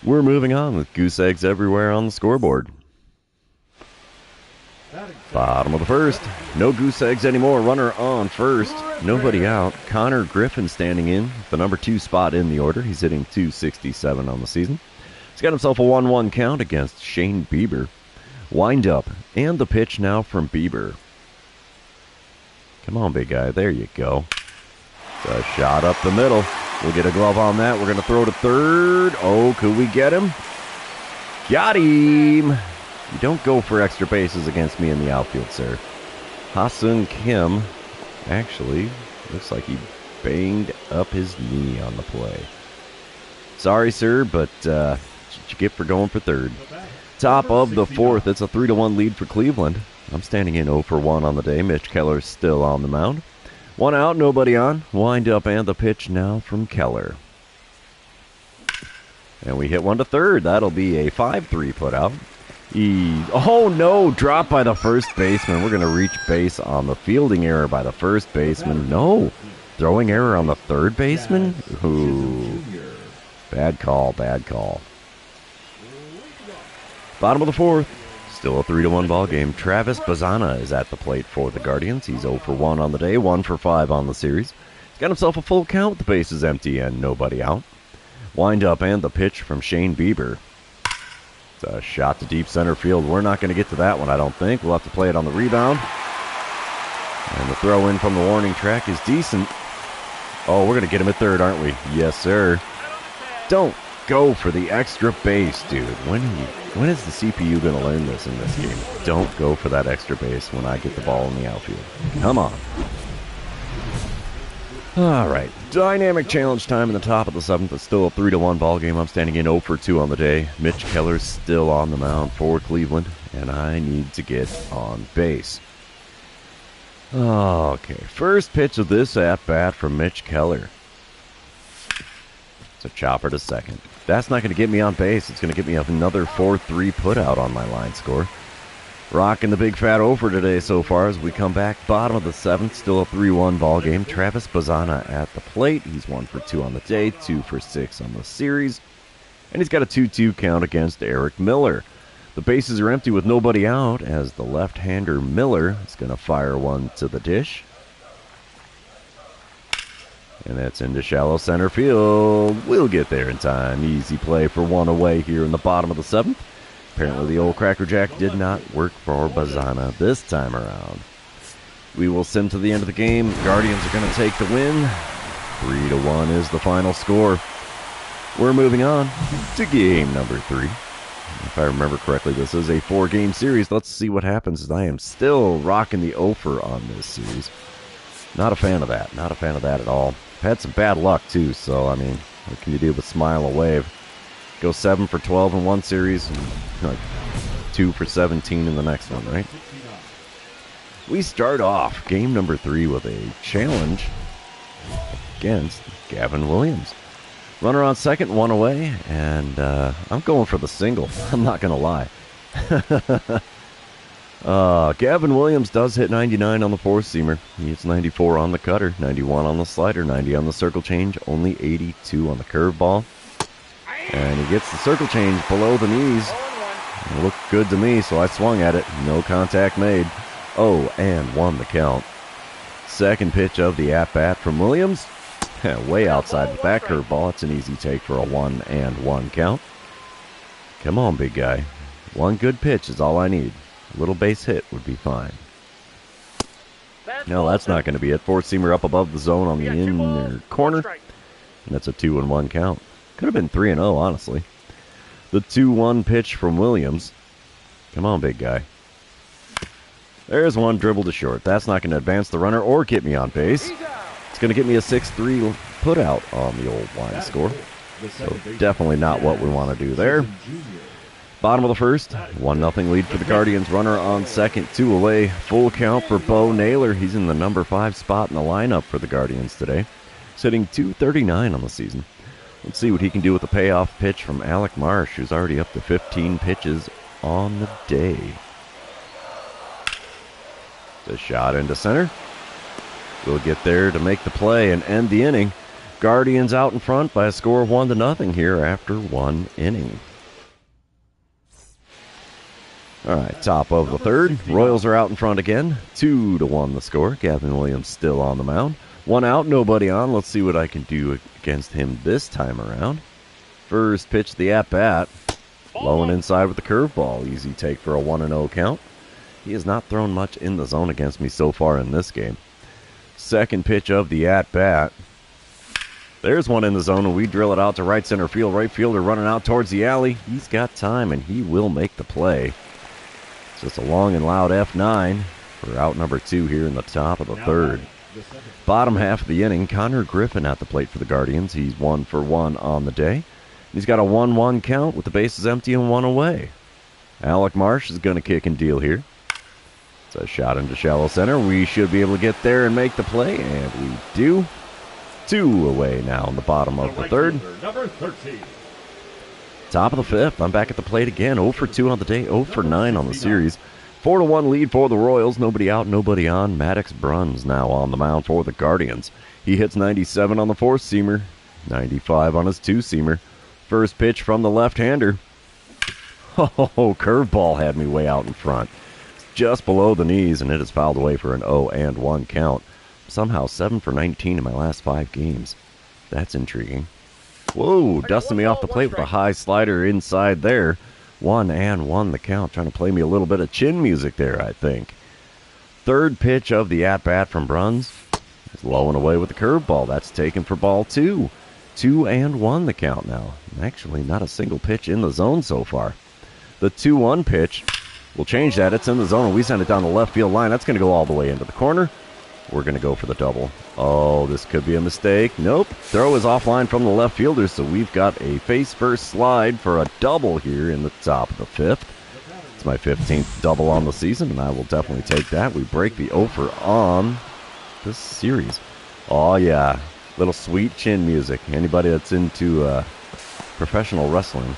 We're moving on with goose eggs everywhere on the scoreboard. Bottom of the first. No goose eggs anymore. Runner on first. Nobody out. Connor Griffin standing in the number 2 spot in the order. He's hitting .267 on the season. He's got himself a 1-1 count against Shane Bieber. Wind up. And the pitch now from Bieber. Come on, big guy. There you go. It's a shot up the middle. We'll get a glove on that. We're going to throw to third. Oh, could we get him? Got him. You don't go for extra bases against me in the outfield, sir. Ha-Seung Kim actually looks like he banged up his knee on the play. Sorry, sir, but what you get for going for third. Top of the fourth. It's a 3-1 lead for Cleveland. I'm standing in 0 for 1 on the day. Mitch Keller's still on the mound. 1 out, nobody on. Wind up and the pitch now from Keller. And we hit one to third. That'll be a 5-3 put out. Oh, no. Dropped by the first baseman. We're going to reach base on the fielding error by the first baseman. No. Throwing error on the third baseman? Ooh. Bad call, bad call. Bottom of the fourth. Still a 3-1 ball game. Travis Bazzana is at the plate for the Guardians. He's 0 for 1 on the day, 1 for 5 on the series. He's got himself a full count with the bases empty and nobody out. Wind up and the pitch from Shane Bieber. It's a shot to deep center field. We're not going to get to that one, I don't think. We'll have to play it on the rebound. And the throw in from the warning track is decent. Oh, we're going to get him at third, aren't we? Yes, sir. Don't go for the extra base, dude. When is the CPU going to learn this in this game? Don't go for that extra base when I get the ball in the outfield. Come on. All right, dynamic challenge time in the top of the seventh. It's still a 3-1 ball game. I'm standing in 0 for 2 on the day. Mitch Keller's still on the mound for Cleveland, and I need to get on base. Okay, first pitch of this at-bat from Mitch Keller. It's a chopper to second. That's not going to get me on base. It's going to get me another 4-3 putout on my line score. Rocking the big fat over today so far as we come back. Bottom of the seventh, still a 3-1 ball game. Travis Bazzana at the plate. He's 1 for 2 on the day, 2 for 6 on the series. And he's got a 2-2 count against Eric Miller. The bases are empty with nobody out as the left-hander Miller is going to fire one to the dish. And that's into shallow center field. We'll get there in time. Easy play for one away here in the bottom of the seventh. Apparently the old Cracker Jack did not work for Bazzana this time around. We will sim to the end of the game. Guardians are going to take the win. 3-1 is the final score. We're moving on to game number 3. If I remember correctly, this is a 4-game series. Let's see what happens as I am still rocking the over on this series. Not a fan of that. Not a fan of that at all. Had some bad luck, too, so, I mean, what can you do but smile or wave? Go 7 for 12 in one series and like 2 for 17 in the next one, right? We start off game number 3 with a challenge against Gavin Williams. Runner on second, 1 away, and I'm going for the single. I'm not going to lie. Gavin Williams does hit 99 on the four-seamer. He hits 94 on the cutter, 91 on the slider, 90 on the circle change, only 82 on the curveball. And he gets the circle change below the knees. It looked good to me, so I swung at it. No contact made. 0-1 the count. Second pitch of the at-bat from Williams. Way outside with that curveball. It's an easy take for a 1-1 count. Come on, big guy. One good pitch is all I need. A little base hit would be fine. No, that's not going to be it. Four-seamer up above the zone on the inner corner. And that's a 2-1 count. Could have been 3-0, honestly. The 2-1 pitch from Williams. Come on, big guy. There's one dribble to short. That's not going to advance the runner or get me on base. It's going to get me a 6-3 putout on the old line score. So definitely not what we want to do there. Bottom of the first, 1-0 lead for the Guardians. Runner on second, 2 away. Full count for Bo Naylor. He's in the number 5 spot in the lineup for the Guardians today. Sitting .239 on the season. Let's see what he can do with the payoff pitch from Alec Marsh, who's already up to 15 pitches on the day. The shot into center. We'll get there to make the play and end the inning. Guardians out in front by a score of 1-0 here after 1 inning. All right, top of the third. Royals are out in front again. 2-1 the score. Gavin Williams still on the mound. 1 out, nobody on. Let's see what I can do against him this time around. First pitch, the at-bat. Low and inside with the curveball. Easy take for a 1-0 count. He has not thrown much in the zone against me so far in this game. Second pitch of the at-bat. There's one in the zone, and we drill it out to right center field. Right fielder running out towards the alley. He's got time, and he will make the play. It's just a long and loud F9 for out number 2 here in the top of the third. Bottom half of the inning, Connor Griffin at the plate for the Guardians. He's 1 for 1 on the day. He's got a 1-1 count with the bases empty and 1 away. Alec Marsh is going to kick and deal here. It's a shot into shallow center. We should be able to get there and make the play, and we do. 2 away now in the bottom of the third. Number 13. Top of the fifth. I'm back at the plate again. 0 for 2 on the day, 0 for 9 on the series. 4-1 lead for the Royals. Nobody out, nobody on. Maddox Bruns now on the mound for the Guardians. He hits 97 on the four-seamer, 95 on his two-seamer. First pitch from the left-hander. Oh, curveball had me way out in front. Just below the knees, and it is fouled away for an 0-1 count. Somehow 7 for 19 in my last 5 games. That's intriguing. Whoa, dusting me off the plate with a high slider inside there. 1-1 the count. Trying to play me a little bit of chin music there, I think. Third pitch of the at-bat from Bruns. He's low and away with the curveball. That's taken for ball 2. 2-1 the count now. Actually, not a single pitch in the zone so far. The 2-1 pitch will change that. It's in the zone, and we send it down the left field line. That's going to go all the way into the corner. We're going to go for the double. Oh, this could be a mistake. Nope. Throw is offline from the left fielder, so we've got a face-first slide for a double here in the top of the fifth. It's my 15th double on the season, and I will definitely take that. We break the over on this series. Oh, yeah. Little sweet chin music. Anybody that's into professional wrestling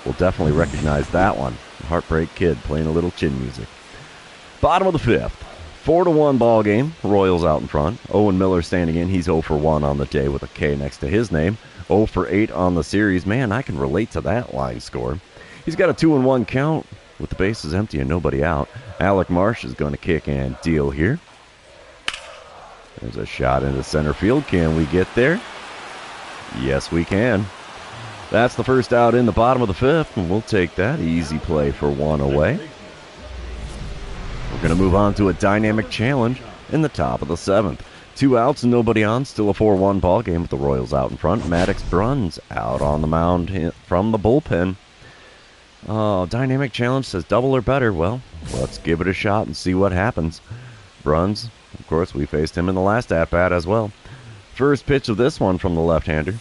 will definitely recognize that one. Heartbreak Kid playing a little chin music. Bottom of the fifth. 4-1 ball game. Royals out in front. Owen Miller standing in. He's 0 for 1 on the day with a K next to his name. 0 for 8 on the series. Man, I can relate to that line score. He's got a 2-1 count with the bases empty and nobody out. Alec Marsh is going to kick and deal here. There's a shot into center field. Can we get there? Yes, we can. That's the first out in the bottom of the fifth, and we'll take that. Easy play for 1 away. We're going to move on to a dynamic challenge in the top of the seventh. 2 outs and nobody on. Still a 4-1 ball game with the Royals out in front. Maddox Bruns out on the mound from the bullpen. Oh, dynamic challenge says double or better. Well, let's give it a shot and see what happens. Bruns, of course, we faced him in the last at-bat as well. First pitch of this one from the left-hander.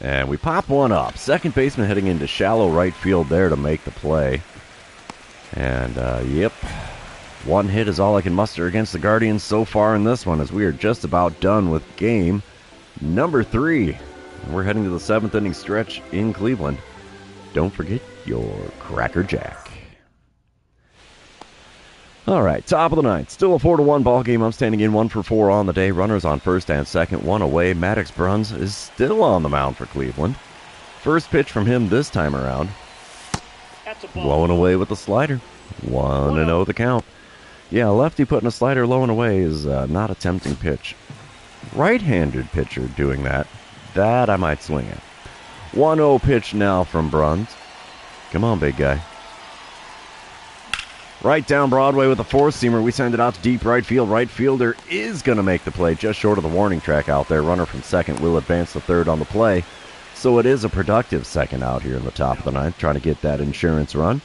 And we pop one up. Second baseman heading into shallow right field there to make the play. And, yep. 1 hit is all I can muster against the Guardians so far in this one, as we are just about done with game number 3. And we're heading to the 7th inning stretch in Cleveland. Don't forget your Cracker Jack. All right, top of the ninth. Still a 4-1 ball game. I'm standing in 1 for 4 on the day. Runners on first and second, 1 away. Maddox Bruns is still on the mound for Cleveland. First pitch from him this time around. Blowing away with the slider. 1-0 the count. Yeah, lefty putting a slider low and away is not a tempting pitch. Right-handed pitcher doing that. That I might swing at. 1-0 pitch now from Bruns. Come on, big guy. Right down Broadway with a four-seamer. We send it out to deep right field. Right fielder is going to make the play just short of the warning track out there. Runner from second will advance to third on the play. So it is a productive second out here in the top of the ninth, trying to get that insurance run.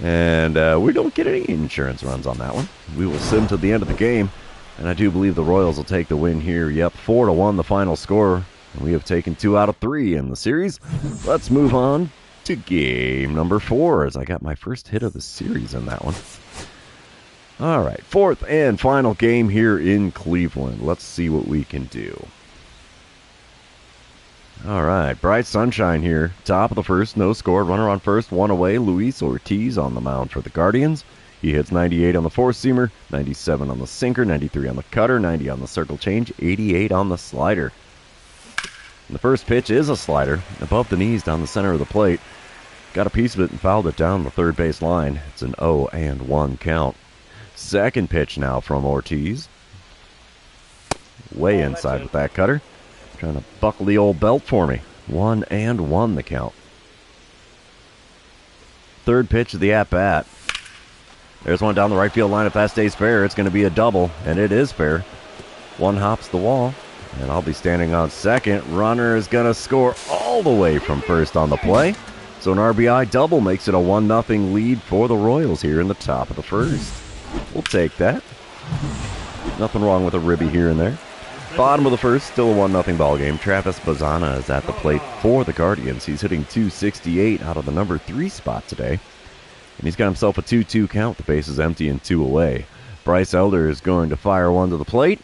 And we don't get any insurance runs on that one. We will sim to the end of the game, and I do believe the Royals will take the win here. Yep, 4-1 the final score. And we have taken 2 out of 3 in the series. Let's move on to game number 4, as I got my first hit of the series in that one. All right, 4th and final game here in Cleveland. Let's see what we can do. All right, bright sunshine here. Top of the first, no score. Runner on first, 1 away. Luis Ortiz on the mound for the Guardians. He hits 98 on the four-seamer, 97 on the sinker, 93 on the cutter, 90 on the circle change, 88 on the slider. And the first pitch is a slider, above the knees down the center of the plate. Got a piece of it and fouled it down the third base line. It's an 0-1 count. Second pitch now from Ortiz. Way inside with that cutter. Trying to buckle the old belt for me. 1-1 the count. Third pitch of the at-bat. There's one down the right field line. If that stays fair, it's going to be a double, and it is fair. One hops the wall, and I'll be standing on second. Runner is going to score all the way from first on the play. So an RBI double makes it a 1-0 lead for the Royals here in the top of the first. We'll take that. Nothing wrong with a ribby here and there. Bottom of the first, still a 1-0 ball game. Travis Bazana is at the plate for the Guardians. He's hitting .268 out of the number 3 spot today. And he's got himself a 2-2 count. The base is empty and 2 away. Bryce Elder is going to fire one to the plate.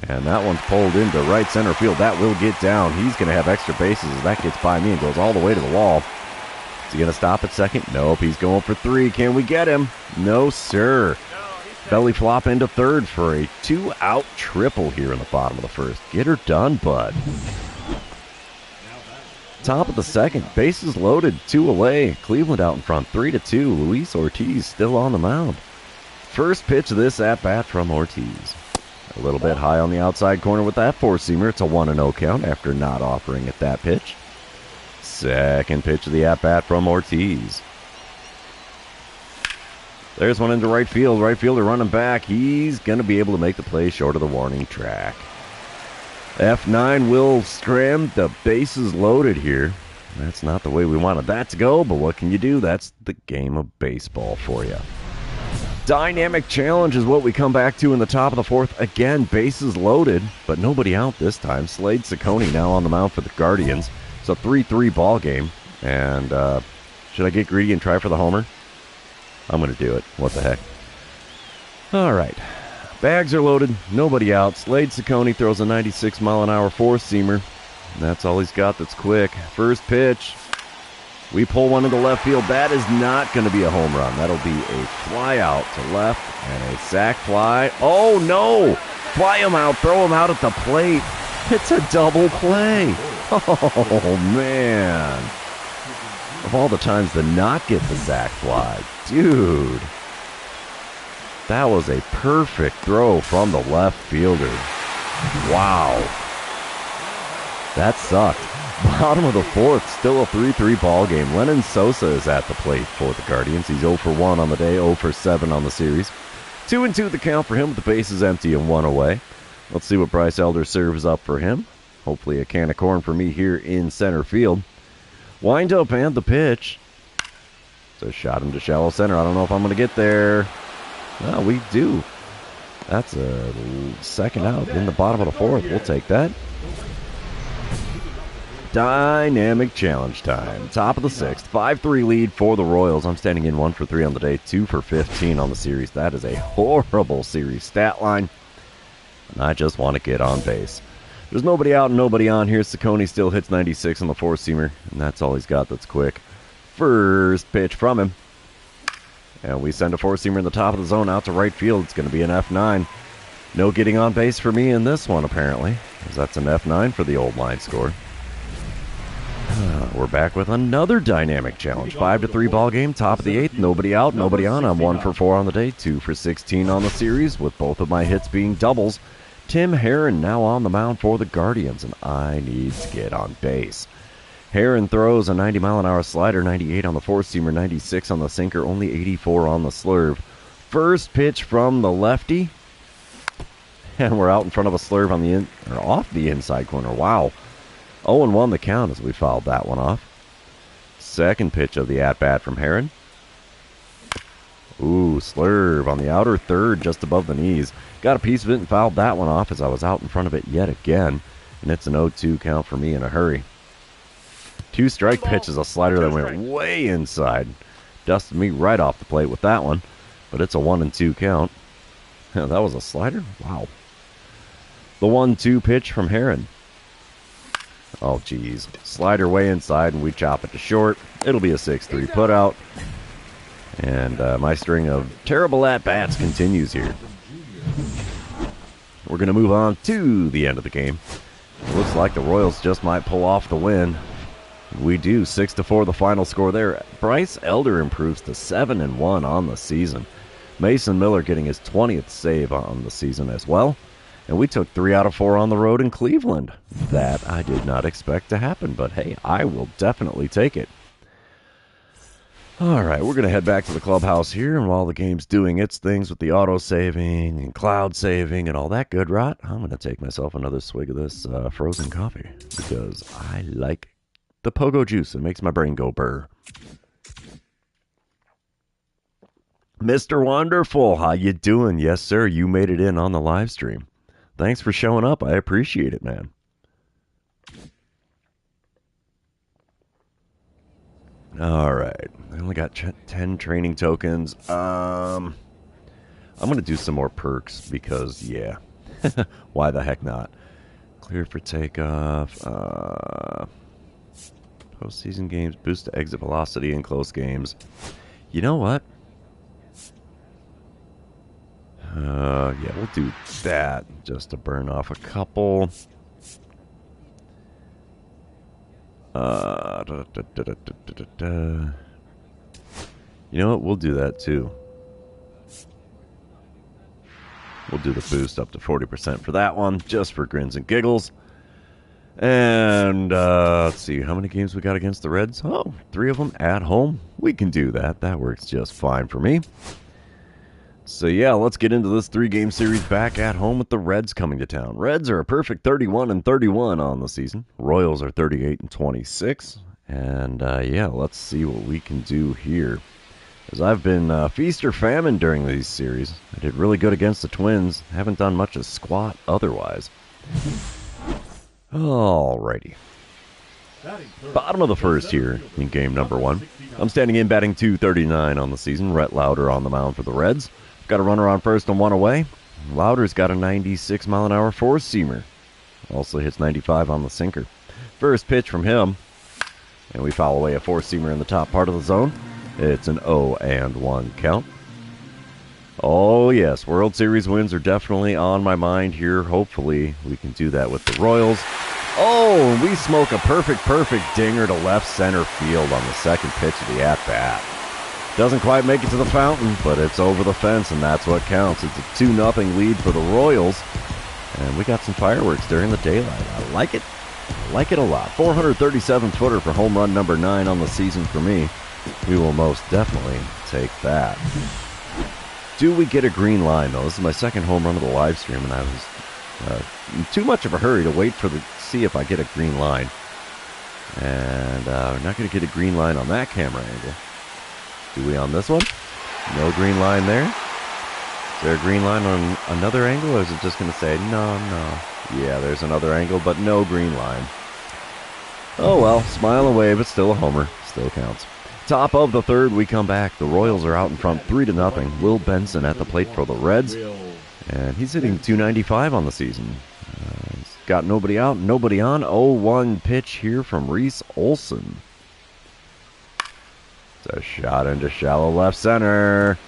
And that one's pulled into right center field. That will get down. He's going to have extra bases as that gets by me and goes all the way to the wall. Is he going to stop at second? Nope, he's going for 3. Can we get him? No, sir. Belly flop into third for a 2-out triple here in the bottom of the first. Get her done, bud. Top of the second, bases loaded, 2 away. Cleveland out in front, 3-2. Luis Ortiz still on the mound. First pitch of this at-bat from Ortiz. A little bit high on the outside corner with that four-seamer. It's a 1-0 count after not offering at that pitch. Second pitch of the at-bat from Ortiz. There's one into right field. Right fielder running back. He's going to be able to make the play short of the warning track. F9 will scram. The bases loaded here. That's not the way we wanted that to go, but what can you do? That's the game of baseball for you. Dynamic challenge is what we come back to in the top of the fourth. Again, bases loaded, but nobody out this time. Slade Ciccone now on the mound for the Guardians. It's a 3-3 ball game. And should I get greedy and try for the homer? I'm going to do it. What the heck. All right. Bags are loaded. Nobody out. Slade Ciccone throws a 96-mile-an-hour four-seamer. That's all he's got that's quick. First pitch. We pull one into left field. That is not going to be a home run. That'll be a fly out to left and a sac fly. Oh, no. Fly him out. Throw him out at the plate. It's a double play. Oh, man. Of all the times to not get the sac fly. Dude. That was a perfect throw from the left fielder. Wow. That sucked. Bottom of the fourth, still a 3-3 ball game. Lennon Sosa is at the plate for the Guardians. He's 0 for 1 on the day, 0 for 7 on the series. 2-2 the count for him with the bases empty and 1 away. Let's see what Bryce Elder serves up for him. Hopefully a can of corn for me here in center field. Wind up and the pitch. So shot him to shallow center. I don't know if I'm going to get there. No, we do. That's a second out in the bottom of the fourth. We'll take that. Dynamic challenge time. Top of the sixth. 5-3 lead for the Royals. I'm standing in 1 for 3 on the day, 2 for 15 on the series. That is a horrible series stat line. And I just want to get on base. There's nobody out and nobody on here. Ciccone still hits 96 on the four-seamer, and that's all he's got that's quick. First pitch from him. And we send a four-seamer in the top of the zone out to right field. It's going to be an F9. No getting on base for me in this one, apparently, as that's an F9 for the old line score. We're back with another dynamic challenge. 5-3 ball game, top of the eighth. Nobody out, nobody on. I'm 1 for 4 on the day, 2 for 16 on the series, with both of my hits being doubles. Tim Herron now on the mound for the Guardians, and I need to get on base. Herron throws a 90-mile-an-hour slider, 98 on the four-seamer, 96 on the sinker, only 84 on the slurve. First pitch from the lefty, and we're out in front of a slurve on the off the inside corner. Wow. 0-1 the count as we fouled that one off. Second pitch of the at-bat from Herron. Ooh, slurve on the outer third just above the knees. Got a piece of it and fouled that one off as I was out in front of it yet again. And it's an 0-2 count for me in a hurry. 2-strike pitch is a slider that went way inside. Dusted me right off the plate with that one. But it's a 1-2 count. That was a slider? Wow. The 1-2 pitch from Herron. Oh, geez. Slider way inside, and we chop it to short. It'll be a 6-3 putout. And my string of terrible at-bats continues here. We're going to move on to the end of the game. It looks like the Royals just might pull off the win. We do. 6-4 the final score there. Bryce Elder improves to 7-1 on the season. Mason Miller getting his 20th save on the season as well. And we took 3 out of 4 on the road in Cleveland. That I did not expect to happen, but hey, I will definitely take it. All right, we're going to head back to the clubhouse here, and while the game's doing its things with the auto-saving and cloud saving and all that good rot, I'm going to take myself another swig of this frozen coffee because I like the pogo juice. It makes my brain go burr. Mr. Wonderful, how you doing? Yes, sir, you made it in on the live stream. Thanks for showing up. I appreciate it, man. All right. I only got 10 training tokens. I'm going to do some more perks because, yeah, Why the heck not? Clear for takeoff. Postseason games, boost to exit velocity in close games. You know what? Yeah, we'll do that just to burn off a couple. You know what? We'll do that too. We'll do the boost up to 40% for that one, just for grins and giggles. And let's see, how many games we got against the Reds? Oh, 3 of them at home. We can do that. That works just fine for me. So yeah, let's get into this 3-game series back at home with the Reds coming to town. Reds are a perfect 31-31 on the season. Royals are 38-26. And yeah, let's see what we can do here. As I've been feast or famine during these series. I did really good against the Twins. Haven't done much of squat otherwise. Alrighty. Bottom of the first here in game number 1. I'm standing in batting .239 on the season. Rhett Lauder on the mound for the Reds. Got a runner on first and 1 away. Lauder's got a 96-mile-an-hour four-seamer. Also hits 95 on the sinker. First pitch from him. And we foul away a four-seamer in the top part of the zone. It's an 0-1 count. Oh yes, World Series wins are definitely on my mind here. Hopefully we can do that with the Royals. Oh, we smoke a perfect dinger to left center field on the second pitch of the at-bat. Doesn't quite make it to the fountain, but it's over the fence, and that's what counts. It's a 2-0 lead for the Royals. And we got some fireworks during the daylight. I like it. I like it a lot. 437-footer for home run number 9 on the season for me. We will most definitely take that. Do we get a green line, though? This is my second home run of the live stream, and I was in too much of a hurry to wait for see if I get a green line. And we're not going to get a green line on that camera angle. Do we on this one? No green line there. Is there a green line on another angle, or is it just going to say, no? Yeah, there's another angle, but no green line. Oh well, smile away, but still a homer. Still counts. Top of the third, we come back. The Royals are out in front 3-0. Will Benson at the plate for the Reds. And he's hitting .295 on the season. He's got nobody out, nobody on. 0-1 pitch here from Reese Olson. It's a shot into shallow left center.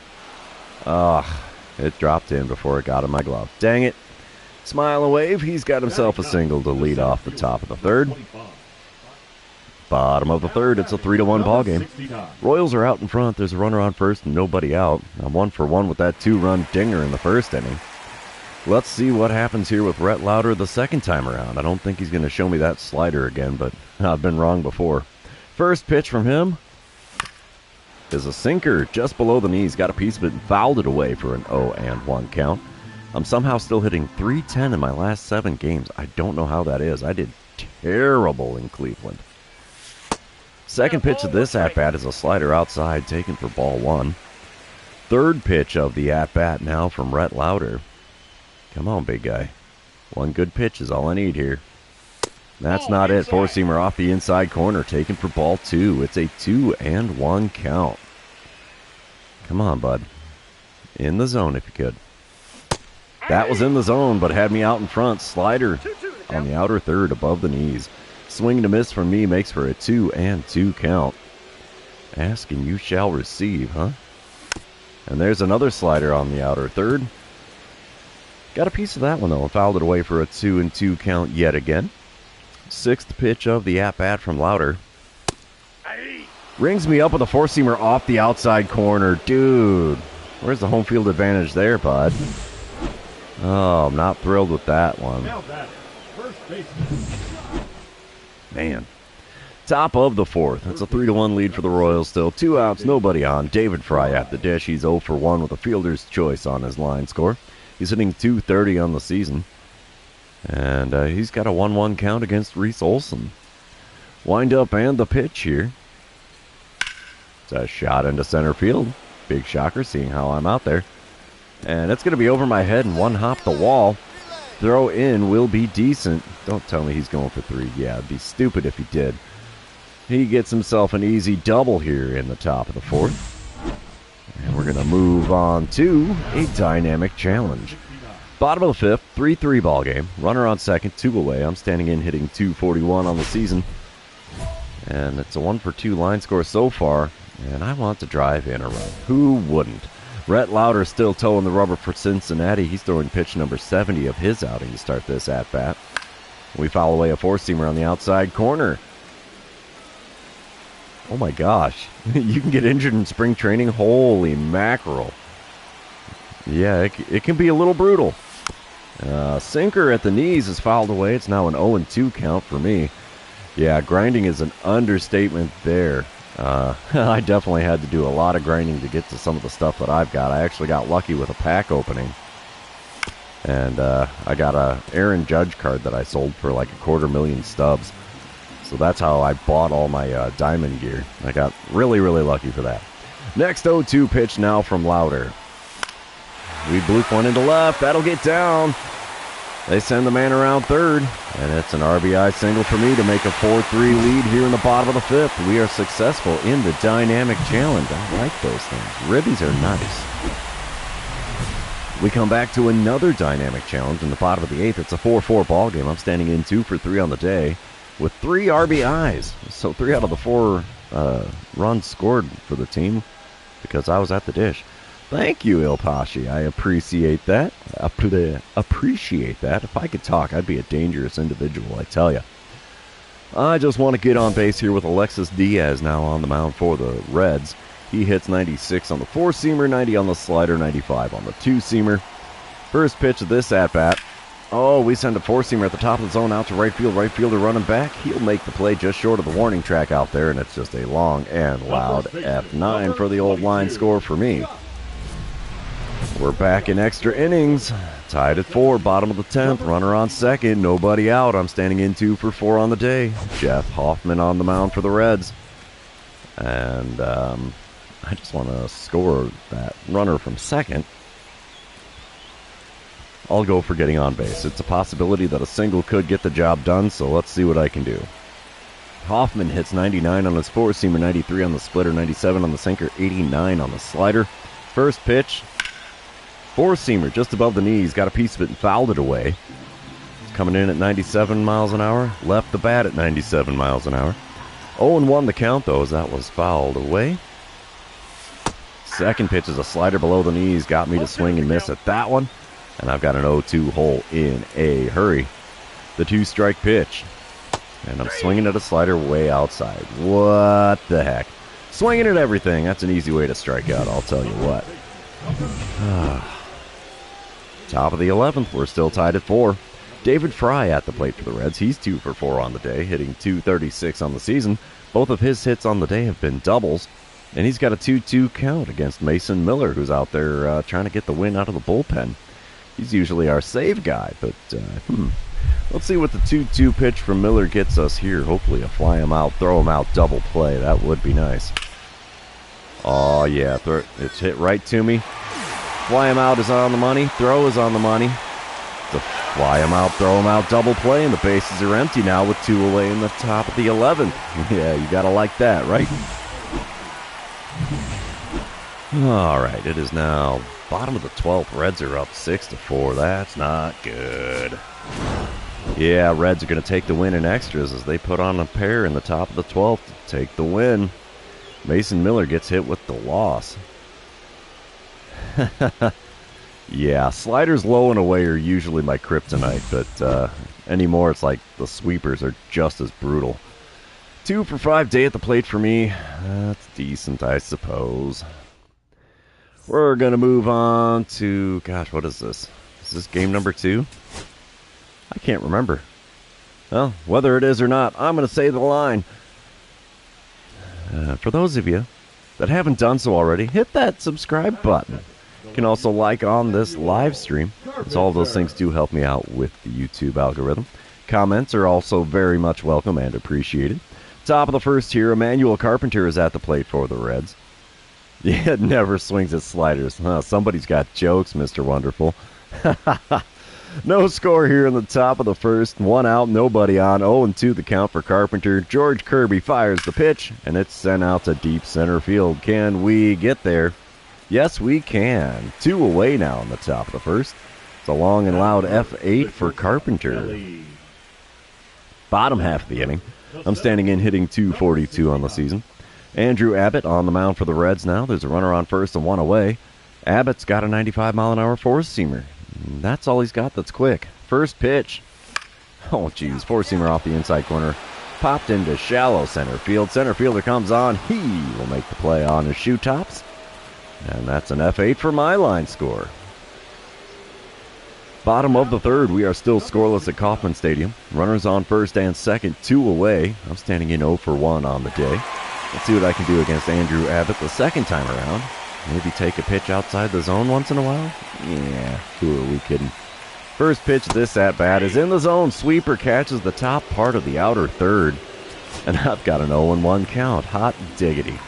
It dropped in before it got in my glove. Dang it. Smile and wave. He's got himself a single to lead off the top of the third. Bottom of the third, it's a 3-1 ball game. Royals are out in front. There's a runner on first and nobody out. I'm 1 for 1 with that 2-run dinger in the first inning. Let's see what happens here with Rhett Lauder the second time around. I don't think he's going to show me that slider again, but I've been wrong before. First pitch from him is a sinker just below the knees. Got a piece of it and fouled it away for an 0-1 count. I'm somehow still hitting .310 in my last 7 games. I don't know how that is. I did terrible in Cleveland. Second pitch of this at-bat is a slider outside, taken for ball 1. Third pitch of the at-bat now from Rhett Lauder. Come on, big guy. 1 good pitch is all I need here. That's not it. Four-seamer off the inside corner, taken for ball 2. It's a 2-1 count. Come on, bud. In the zone if you could. That was in the zone, but had me out in front. Slider on the outer third above the knees. Swing and a miss from me makes for a 2-2 count. Ask and you shall receive, huh? And there's another slider on the outer third. Got a piece of that one, though, and fouled it away for a 2-2 count yet again. Sixth pitch of the at-bat from Lauder. Rings me up with a four-seamer off the outside corner. Dude, where's the home field advantage there, bud? Oh, I'm not thrilled with that one. Man. Top of the fourth. That's a 3-1 lead for the Royals still. 2 outs, nobody on. David Fry at the dish. He's 0 for 1 with a fielder's choice on his line score. He's hitting .230 on the season. And he's got a 1-1 count against Reese Olson. Wind up and the pitch here. It's a shot into center field. Big shocker, seeing how I'm out there. And it's going to be over my head and 1 hop the wall. Throw in will be decent. Don't tell me he's going for 3. Yeah, it'd be stupid if he did. He gets himself an easy double here in the top of the fourth. And we're going to move on to a dynamic challenge. Bottom of the fifth, 3-3 ball game. Runner on second, 2 away. I'm standing in hitting 241 on the season. And it's a 1-for-2 line score so far. And I want to drive in a run. Who wouldn't? Rhett Lauder still towing the rubber for Cincinnati. He's throwing pitch number 70 of his outing to start this at-bat. We foul away a four-seamer on the outside corner. Oh my gosh. You can get injured in spring training? Holy mackerel. Yeah, it can be a little brutal. Sinker at the knees is fouled away. It's now an 0-2 count for me. Yeah, grinding is an understatement there. I definitely had to do a lot of grinding to get to some of the stuff that I've got. I actually got lucky with a pack opening. And I got a Aaron Judge card that I sold for like 250,000 stubs. So that's how I bought all my diamond gear. I got really, really lucky for that. Next 0-2 pitch now from Lauder. We bloop one into left. That'll get down. They send the man around third. And it's an RBI single for me to make a 4-3 lead here in the bottom of the fifth. We are successful in the dynamic challenge. I like those things. Ribbies are nice. We come back to another dynamic challenge in the bottom of the eighth. It's a 4-4 ball game. I'm standing in 2 for 3 on the day with 3 RBIs. So 3 out of the 4 runs scored for the team because I was at the dish. Thank you, Il Pashi. I appreciate that. Appreciate that. If I could talk, I'd be a dangerous individual, I tell you. I just want to get on base here with Alexis Diaz now on the mound for the Reds. He hits 96 on the 4-seamer, 90 on the slider, 95 on the 2-seamer. First pitch of this at-bat. Oh, we send a 4-seamer at the top of the zone out to right field. Right fielder running back. He'll make the play just short of the warning track out there, and it's just a long and loud F9 for the old line score for me. We're back in extra innings. Tied at 4, bottom of the 10th. Runner on second, nobody out. I'm standing in 2 for 4 on the day. Jeff Hoffman on the mound for the Reds. And I just want to score that runner from second. I'll go for getting on base. It's a possibility that a single could get the job done, so let's see what I can do. Hoffman hits 99 on his 4-seamer, 93 on the splitter, 97 on the sinker, 89 on the slider. First pitch, 4-seamer just above the knees, got a piece of it and fouled it away. It's coming in at 97 miles an hour, left the bat at 97 miles an hour. 0-1 the count, though, as that was fouled away. Second pitch is a slider below the knees, got me to swing and miss at that one. And I've got an 0-2 hole in a hurry. The 2-strike pitch. And I'm swinging at a slider way outside. What the heck? Swinging at everything. That's an easy way to strike out, I'll tell you what. Top of the 11th. We're still tied at 4. David Fry at the plate for the Reds. He's 2 for 4 on the day, hitting 236 on the season. Both of his hits on the day have been doubles. And he's got a 2-2 count against Mason Miller, who's out there trying to get the win out of the bullpen. He's usually our save guy, but let's see what the 2-2 pitch from Miller gets us here. Hopefully a fly him out, throw him out double play. That would be nice. Oh, yeah, it's hit right to me. Fly him out is on the money. Throw is on the money. The fly him out, throw him out double play, and the bases are empty now with 2 away in the top of the 11th. Yeah, you got to like that, right? All right, it is now bottom of the 12th. Reds are up 6-4. That's not good. Yeah, Reds are going to take the win in extras as they put on a pair in the top of the 12th to take the win. Mason Miller gets hit with the loss. Yeah, sliders low and away are usually my kryptonite, but anymore it's like the sweepers are just as brutal. 2 for 5 day at the plate for me. That's decent, I suppose. We're going to move on to, gosh, what is this? Is this game number 2? I can't remember. Well, whether it is or not, I'm going to say the line. For those of you that haven't done so already, hit that subscribe button. You can also like on this live stream, as all of those things do help me out with the YouTube algorithm. Comments are also very much welcome and appreciated. Top of the first here, Emmanuel Carpenter is at the plate for the Reds. Yeah, it never swings at sliders. Somebody's got jokes, Mr. Wonderful. No score here in the top of the first. 1 out, nobody on. 0-2 the count for Carpenter. George Kirby fires the pitch, and it's sent out to deep center field. Can we get there? Yes, we can. 2 away now in the top of the first. It's a long and loud F8 for Carpenter. Bottom half of the inning. I'm standing in hitting .242 on the season. Andrew Abbott on the mound for the Reds now. There's a runner on first and one away. Abbott's got a 95-mile-an-hour four-seamer. That's all he's got that's quick. First pitch. Oh, geez. Four-seamer off the inside corner. Popped into shallow center field. Center fielder comes on. He will make the play on his shoe tops. And that's an F8 for my line score. Bottom of the third, we are still scoreless at Kauffman Stadium. Runners on first and second, 2 away. I'm standing in 0 for 1 on the day. Let's see what I can do against Andrew Abbott the second time around. Maybe take a pitch outside the zone once in a while? Yeah, who are we kidding? First pitch this at-bat is in the zone. Sweeper catches the top part of the outer third. And I've got an 0-1 count. Hot diggity.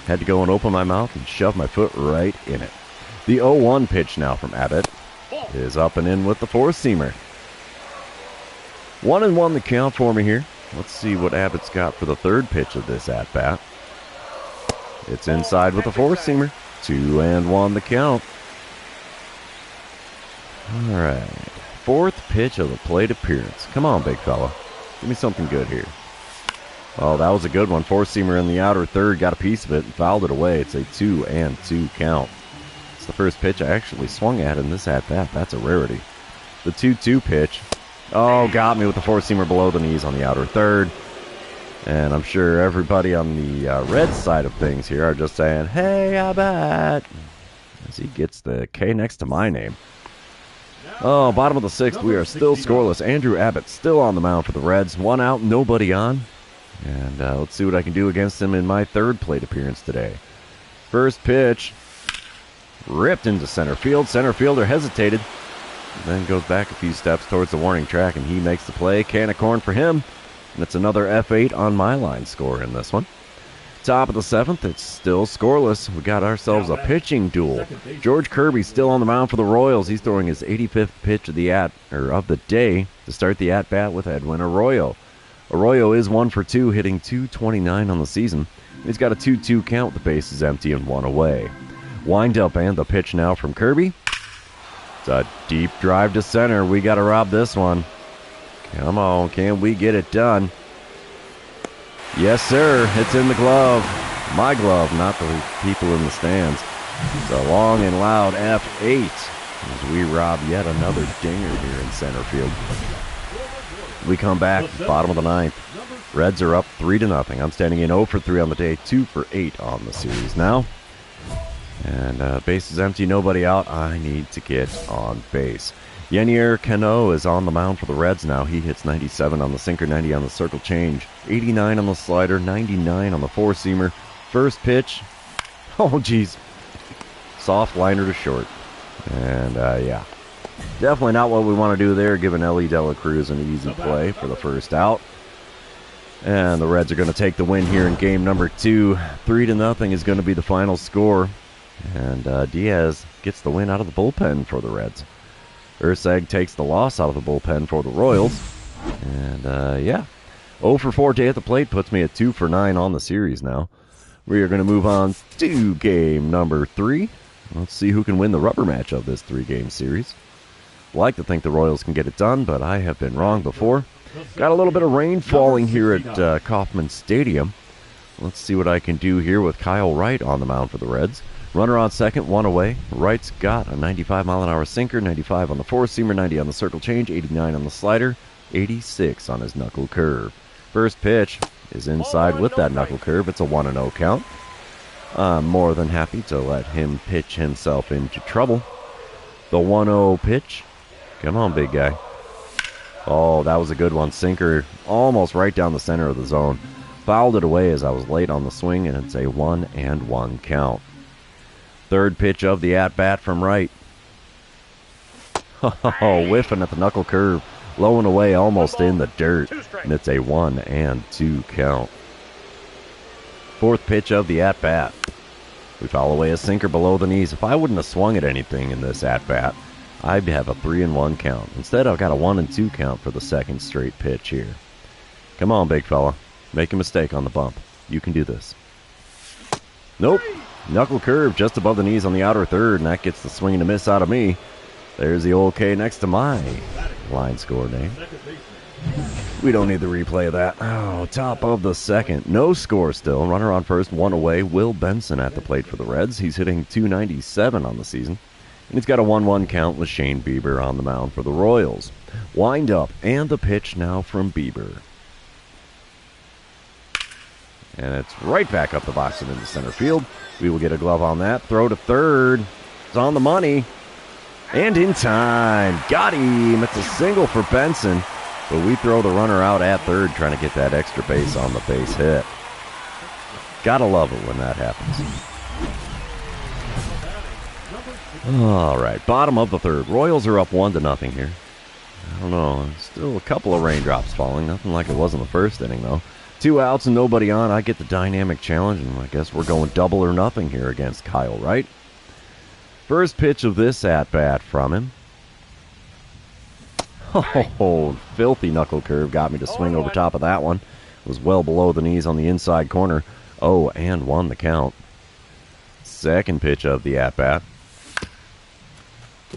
Had to go and open my mouth and shove my foot right in it. The 0-1 pitch now from Abbott is up and in with the four-seamer. 1-1 the count for me here. Let's see what Abbott's got for the third pitch of this at-bat. It's inside with the four-seamer. 2-1 the count. All right. Fourth pitch of the plate appearance. Come on, big fella. Give me something good here. Oh, that was a good one. Four-seamer in the outer third. Got a piece of it and fouled it away. It's a 2-2 count. It's the first pitch I actually swung at in this at-bat. That's a rarity. The 2-2 pitch. Oh, got me with the four-seamer below the knees on the outer third. And I'm sure everybody on the Reds side of things here are just saying, "Hey, Abbott," as he gets the K next to my name. Oh, bottom of the sixth, we are still scoreless. Andrew Abbott still on the mound for the Reds. 1 out, nobody on. And let's see what I can do against him in my third plate appearance today. First pitch. Ripped into center field. Center fielder hesitated. Then goes back a few steps towards the warning track, and he makes the play. Can of corn for him. And it's another F8 on my line score in this one. Top of the seventh, it's still scoreless. We got ourselves a pitching duel. George Kirby still on the mound for the Royals. He's throwing his 85th pitch of the day to start the at-bat with Edwin Arroyo. Arroyo is 1 for 2, hitting .229 on the season. He's got a 2-2 count. The base is empty and 1 away. Wind up and the pitch now from Kirby. It's a deep drive to center. We got to rob this one. Come on, can we get it done? Yes, sir. It's in the glove. My glove, not the people in the stands. It's a long and loud F8 as we rob yet another dinger here in center field. We come back, bottom of the ninth. Reds are up 3-0. I'm standing in 0 for 3 on the day, 2 for 8 on the series now. And base is empty, nobody out. I need to get on base. Yenier Cano is on the mound for the Reds now. He hits 97 on the sinker, 90 on the circle change, 89 on the slider, 99 on the four-seamer. First pitch. Oh, geez. Soft liner to short. And, yeah. Definitely not what we want to do there, giving Ellie Dela Cruz an easy play for the first out. And the Reds are going to take the win here in game number 2. 3-0 is going to be the final score. And Diaz gets the win out of the bullpen for the Reds. Urseg takes the loss out of the bullpen for the Royals. And, yeah. 0 for 4 day at the plate puts me at 2 for 9 on the series now. We are going to move on to game number 3. Let's see who can win the rubber match of this 3-game series. Like to think the Royals can get it done, but I have been wrong before. Got a little bit of rain falling here at Kauffman Stadium. Let's see what I can do here with Kyle Wright on the mound for the Reds. Runner on second, 1 away. Wright's got a 95-mile-an-hour sinker, 95 on the four-seamer, 90 on the circle change, 89 on the slider, 86 on his knuckle curve. First pitch is inside with that knuckle curve. It's a 1-0 count. I'm more than happy to let him pitch himself into trouble. The 1-0 pitch. Come on, big guy. Oh, that was a good one. Sinker almost right down the center of the zone. Fouled it away as I was late on the swing, and it's a 1-1 count. Third pitch of the at-bat from Wright. Oh, whiffing at the knuckle curve. Low and away, almost in the dirt. And it's a 1-2 count. Fourth pitch of the at-bat. We foul away a sinker below the knees. If I wouldn't have swung at anything in this at-bat, I'd have a 3-1 count. Instead, I've got a 1-2 count for the second straight pitch here. Come on, big fella. Make a mistake on the bump. You can do this. Nope. Knuckle curve just above the knees on the outer third, and that gets the swing and a miss out of me. There's the old K next to my line score name. We don't need the replay of that. Oh, top of the second. No score still. Runner on first, one away. Will Benson at the plate for the Reds. He's hitting .297 on the season. And he's got a 1-1 count with Shane Bieber on the mound for the Royals. Wind up, and the pitch now from Bieber. And it's right back up the box and into center field. We will get a glove on that. Throw to third. It's on the money. And in time. Got him. It's a single for Benson. But we throw the runner out at third, trying to get that extra base on the base hit. Gotta love it when that happens. All right, bottom of the third. Royals are up 1-0 here. I don't know. Still a couple of raindrops falling. Nothing like it was in the first inning, though. 2 outs and nobody on. I get the dynamic challenge, and I guess we're going double or nothing here against Kyle Wright. First pitch of this at-bat from him. Oh, filthy knuckle curve got me to swing over top of that one. It was well below the knees on the inside corner. 0-1 the count. Second pitch of the at-bat.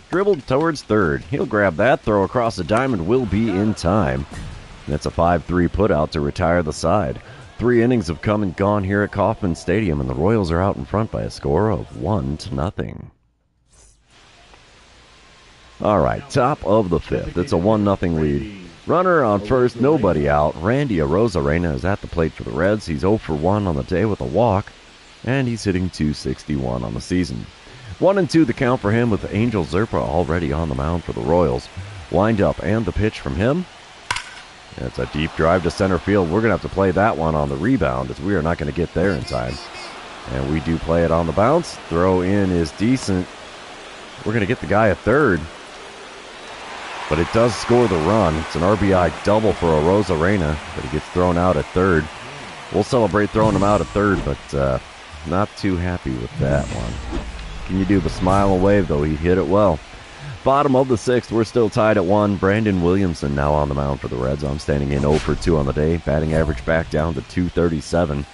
Dribbled towards third. He'll grab that. Throw across the diamond will be in time. That's a 5-3 putout to retire the side. 3 innings have come and gone here at Kauffman Stadium, and the Royals are out in front by a score of 1-0. All right, top of the fifth. It's a 1-0 lead. Runner on first, nobody out. Randy Arozarena is at the plate for the Reds. He's 0 for 1 on the day with a walk, and he's hitting .261 on the season. 1-2 the count for him with Angel Zerpa already on the mound for the Royals. Wind up and the pitch from him. It's a deep drive to center field. We're going to have to play that one on the rebound as we are not going to get there in time. And we do play it on the bounce. Throw in is decent. We're going to get the guy at third. But it does score the run. It's an RBI double for Arozarena, but he gets thrown out at third. We'll celebrate throwing him out at third, but not too happy with that one. Can you do the smile and wave, though? He hit it well. Bottom of the sixth, we're still tied at 1. Brandon Williamson now on the mound for the Reds. I'm standing in 0 for 2 on the day. Batting average back down to .237.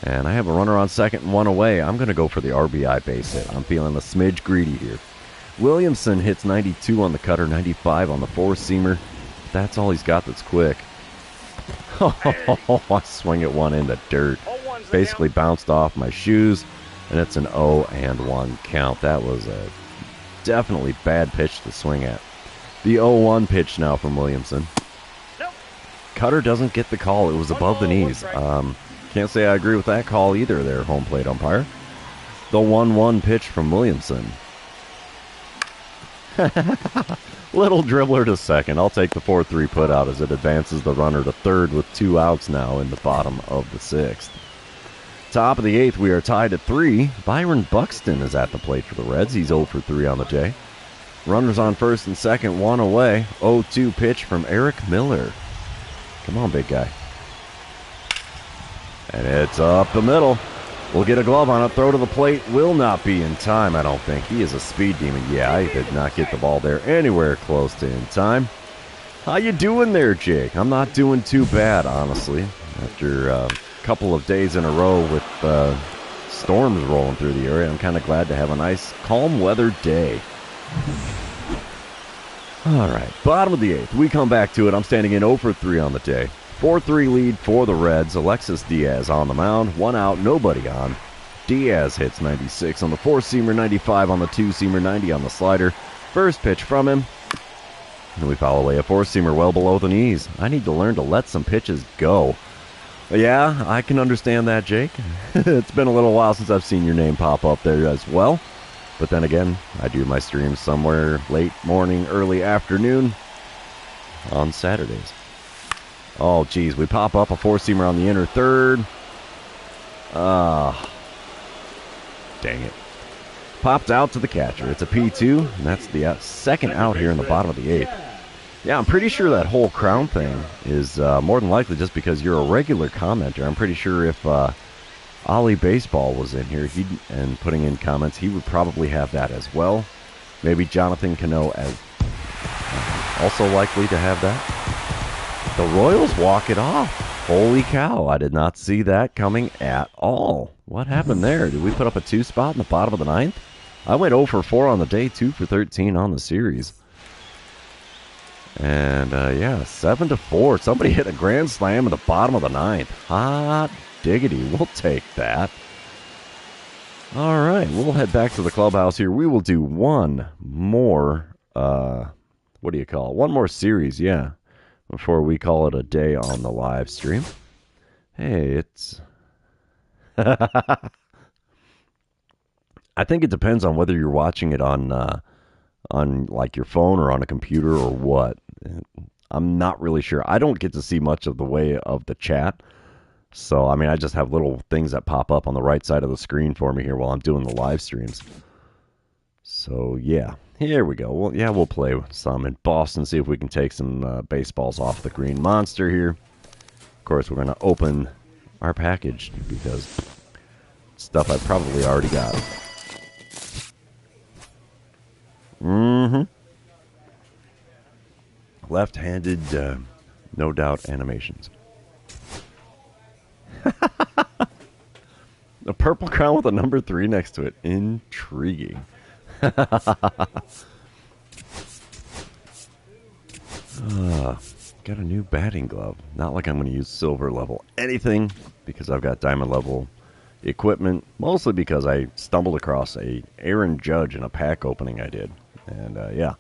And I have a runner on second and 1 away. I'm going to go for the RBI base hit. I'm feeling a smidge greedy here. Williamson hits 92 on the cutter, 95 on the four-seamer. That's all he's got that's quick. Oh, I swing at one in the dirt. Basically bounced off my shoes, and it's an 0-1 count. That was a definitely bad pitch to swing at. The 0-1 pitch now from Williamson. Cutter doesn't get the call. It was above the knees. Can't say I agree with that call either there, home plate umpire. The 1-1 pitch from Williamson. Little dribbler to second. I'll take the 4-3 putout as it advances the runner to third with 2 outs now in the bottom of the sixth. Top of the eighth, we are tied at 3. Byron Buxton is at the plate for the Reds. He's 0 for 3 on the day. Runners on first and second, 1 away. 0-2 pitch from Eric Miller. Come on, big guy. And it's up the middle. We'll get a glove on it. Throw to the plate will not be in time, I don't think. He is a speed demon. Yeah, I did not get the ball there anywhere close to in time. How you doing there, Jake? I'm not doing too bad, honestly. After a couple of days in a row with storms rolling through the area, I'm kind of glad to have a nice, calm weather day. All right, bottom of the eighth. We come back to it. I'm standing in 0 for 3 on the day. 4-3 lead for the Reds. Alexis Diaz on the mound. 1 out, nobody on. Diaz hits 96 on the four-seamer, 95 on the two-seamer, 90 on the slider. First pitch from him. And we foul away a four-seamer well below the knees. I need to learn to let some pitches go. Yeah, I can understand that, Jake. It's been a little while since I've seen your name pop up there as well. But then again, I do my streams somewhere late morning, early afternoon on Saturdays. Oh, geez, we pop up a four-seamer on the inner third. Dang it. Popped out to the catcher. It's a P2, and that's the second out here in the bottom of the eighth. Yeah, I'm pretty sure that whole crown thing is more than likely just because you're a regular commenter. I'm pretty sure if Ollie Baseball was in here and putting in comments, he would probably have that as well. Maybe Jonathan Cano as also likely to have that. The Royals walk it off. Holy cow, I did not see that coming at all. What happened there? Did we put up a 2 spot in the bottom of the ninth? I went 0 for 4 on the day, 2 for 13 on the series. And, yeah, 7 to 4. Somebody hit a grand slam at the bottom of the ninth. Hot diggity. We'll take that. All right, we'll head back to the clubhouse here. We will do one more, what do you call it? One more series, yeah, before we call it a day on the live stream. Hey, it's... I think it depends on whether you're watching it on like your phone or on a computer or what. I'm not really sure. I don't get to see much of the way of the chat. So, I mean, I just have little things that pop up on the right side of the screen for me here while I'm doing the live streams. So, yeah. Here we go. Well, yeah, we'll play some in Boston, see if we can take some baseballs off the Green Monster here. Of course, we're going to open our package because stuff I've probably already got. Mm-hmm. Left-handed, no doubt, animations. A purple crown with a number 3 next to it. Intriguing. Got a new batting glove. Not like I'm going to use silver level anything because I've got diamond level equipment. Mostly because I stumbled across a Aaron Judge in a pack opening I did. And yeah,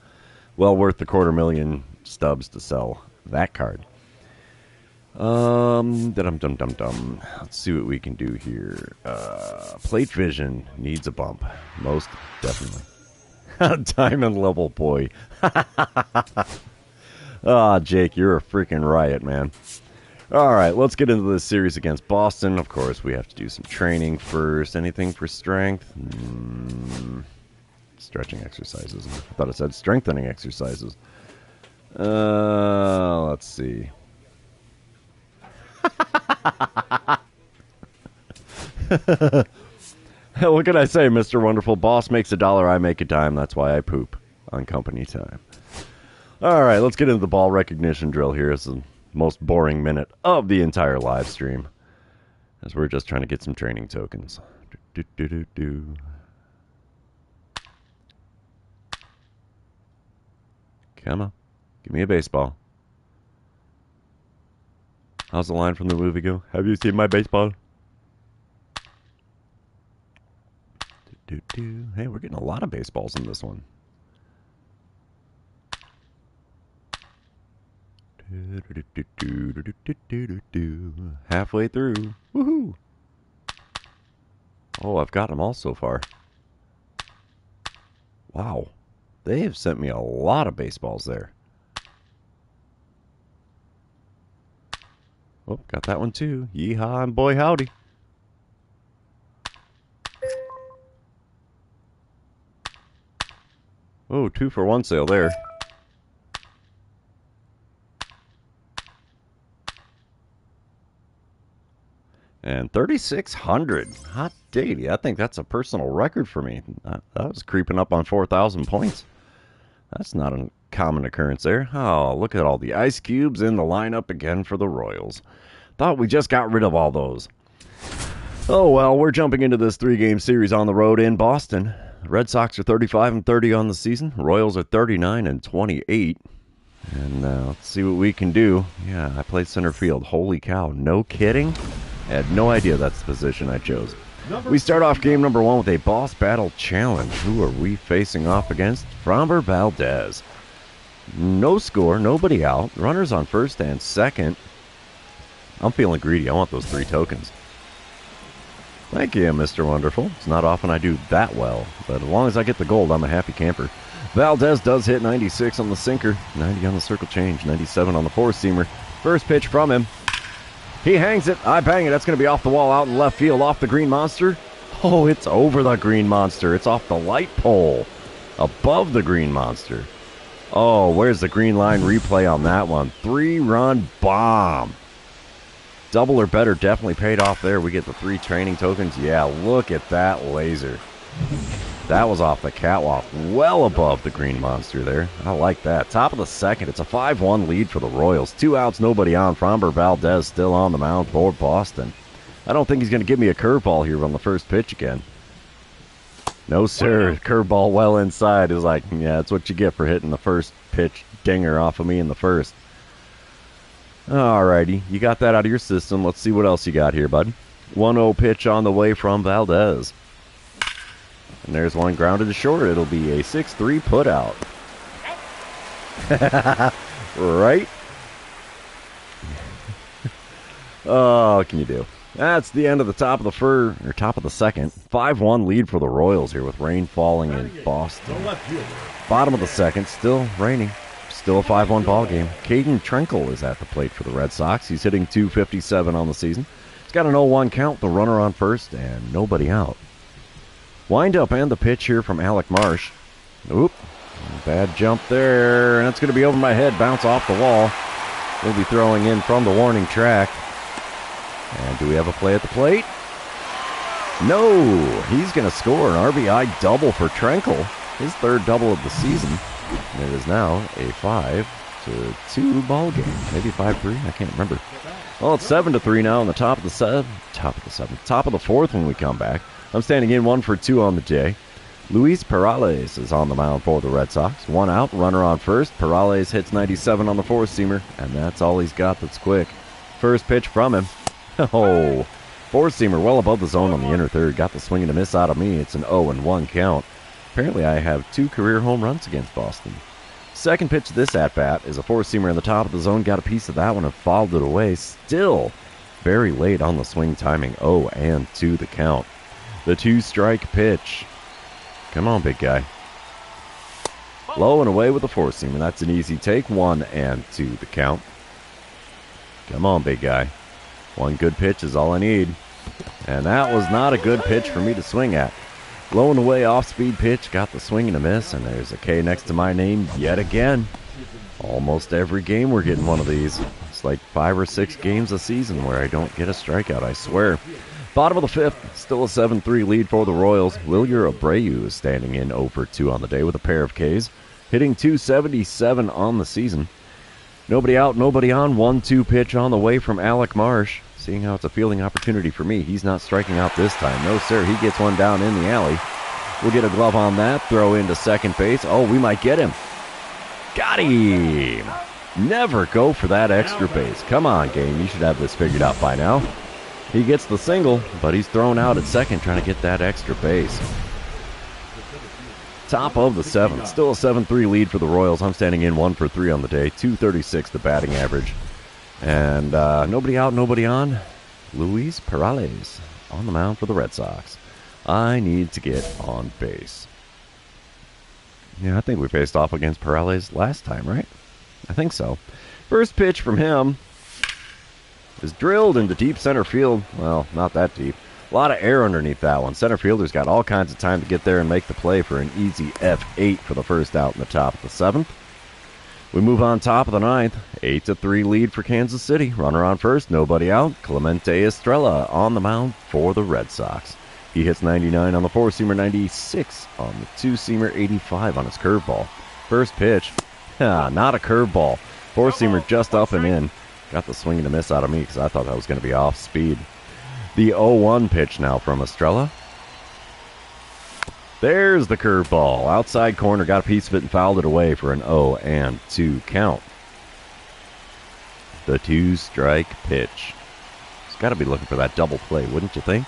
well worth the $250,000 stubs to sell that card. Dum-dum-dum-dum. Let's see what we can do here. Plate vision needs a bump. Most definitely. Diamond level boy. Ah, Jake, you're a freaking riot, man. All right, let's get into this series against Boston. Of course, we have to do some training first. Anything for strength? Stretching exercises. I thought it said strengthening exercises. Let's see. What can I say, Mr. Wonderful? Boss makes a dollar, I make a dime. That's why I poop on company time. All right, let's get into the ball recognition drill here. It's the most boring minute of the entire live stream, as we're just trying to get some training tokens. Come on, give me a baseball. How's the line from the movie go? Have you seen my baseball? Hey, we're getting a lot of baseballs in this one. Halfway through. Woohoo! Oh, I've got them all so far. Wow. They have sent me a lot of baseballs there. Oh, got that one too. Yeehaw and boy howdy. Oh, 2-for-1 sale there. And 3,600. Hot diggity. I think that's a personal record for me. That was creeping up on 4,000 points. That's not a common occurrence there. Oh, look at all the ice cubes in the lineup again for the Royals. Thought we just got rid of all those. Oh, well, we're jumping into this 3-game series on the road in Boston. The Red Sox are 35-30 on the season. Royals are 39-28. And let's see what we can do. Yeah, I played center field. Holy cow, no kidding? I had no idea that's the position I chose. We start off game number 1 with a boss battle challenge. Who are we facing off against? Framber Valdez. No score, nobody out. Runners on first and second. I'm feeling greedy. I want those 3 tokens. Thank you, Mr. Wonderful. It's not often I do that well, but as long as I get the gold, I'm a happy camper. Valdez does hit 96 on the sinker, 90 on the circle change, 97 on the four-seamer. First pitch from him. He hangs it. I bang it. That's going to be off the wall out in left field, off the Green Monster. Oh, it's over the Green Monster. It's off the light pole, above the Green Monster. Oh, where's the green line replay on that one? 3-run bomb. Double or better definitely paid off there. We get the 3 training tokens. Yeah, look at that laser. That was off the catwalk, well above the Green Monster there. I like that. Top of the second. It's a 5-1 lead for the Royals. 2 outs, nobody on. Framber Valdez still on the mound for Boston. I don't think he's going to give me a curveball here on the first pitch again. No, sir. Curveball well inside is like, yeah, that's what you get for hitting the first pitch dinger off of me in the first. Alrighty, you got that out of your system. Let's see what else you got here, bud. 1-0 pitch on the way from Valdez. And there's one grounded to short. It'll be a 6-3 put out. Right? Oh, what can you do? That's the end of the top of the second. 5-1 lead for the Royals here with rain falling in Boston. Bottom of the second, still raining. Still a 5-1 ball game. Caden Trenkle is at the plate for the Red Sox. He's hitting .257 on the season. He's got an 0-1 count, the runner on first, and nobody out. Wind up and the pitch here from Alec Marsh. Oop, bad jump there, and it's going to be over my head, bounce off the wall. We'll be throwing in from the warning track. And do we have a play at the plate? No, he's going to score an RBI double for Trenkle, his third double of the season. And it is now a 5-2 ball game. Maybe 5-3, I can't remember. Well, it's 7-3 now on the top of the fourth when we come back. I'm standing in 1 for 2 on the day. Luis Perales is on the mound for the Red Sox. One out, runner on first. Perales hits 97 on the four-seamer, and that's all he's got that's quick. First pitch from him. Oh, four-seamer well above the zone on the inner third. Got the swing and a miss out of me. It's an 0-1 count. Apparently I have 2 career home runs against Boston. Second pitch of this at-bat is a four-seamer in the top of the zone. Got a piece of that one and fouled it away. Still very late on the swing timing. 0-2 the count. The 2-strike pitch. Come on, big guy. Low and away with the four-seamer. That's an easy take. 1-2 the count. Come on, big guy. One good pitch is all I need. And that was not a good pitch for me to swing at. Low and away off-speed pitch. Got the swing and a miss. And there's a K next to my name yet again. Almost every game we're getting one of these. It's like 5 or 6 games a season where I don't get a strikeout, I swear. Bottom of the fifth, still a 7-3 lead for the Royals. Wilyer Abreu is standing in 0 for 2 on the day with a pair of Ks. Hitting .277 on the season. Nobody out, nobody on. 1-2 pitch on the way from Alec Marsh. Seeing how it's a fielding opportunity for me. He's not striking out this time. No, sir. He gets one down in the alley. We'll get a glove on that. Throw into second base. Oh, we might get him. Got him. Never go for that extra base. Come on, game. You should have this figured out by now. He gets the single, but he's thrown out at second trying to get that extra base. Top of the seventh. Still a 7-3 lead for the Royals. I'm standing in 1 for 3 on the day. .236 the batting average. And nobody out, nobody on. Luis Perales on the mound for the Red Sox. I need to get on base. Yeah, I think we faced off against Perales last time, right? I think so. First pitch from him is drilled into deep center field. Well, not that deep. A lot of air underneath that one. Center fielder's got all kinds of time to get there and make the play for an easy F8 for the first out in the top of the seventh. We move on top of the ninth. 8-3 lead for Kansas City. Runner on first, nobody out. Clemente Estrella on the mound for the Red Sox. He hits 99 on the four-seamer, 96 on the two-seamer, 85 on his curveball. First pitch, not a curveball. Four-seamer just up and in. Got the swing and a miss out of me because I thought that was going to be off speed. The 0-1 pitch now from Estrella. There's the curveball. Outside corner, got a piece of it and fouled it away for an 0-2 count. The 2-strike pitch. He's got to be looking for that double play, wouldn't you think?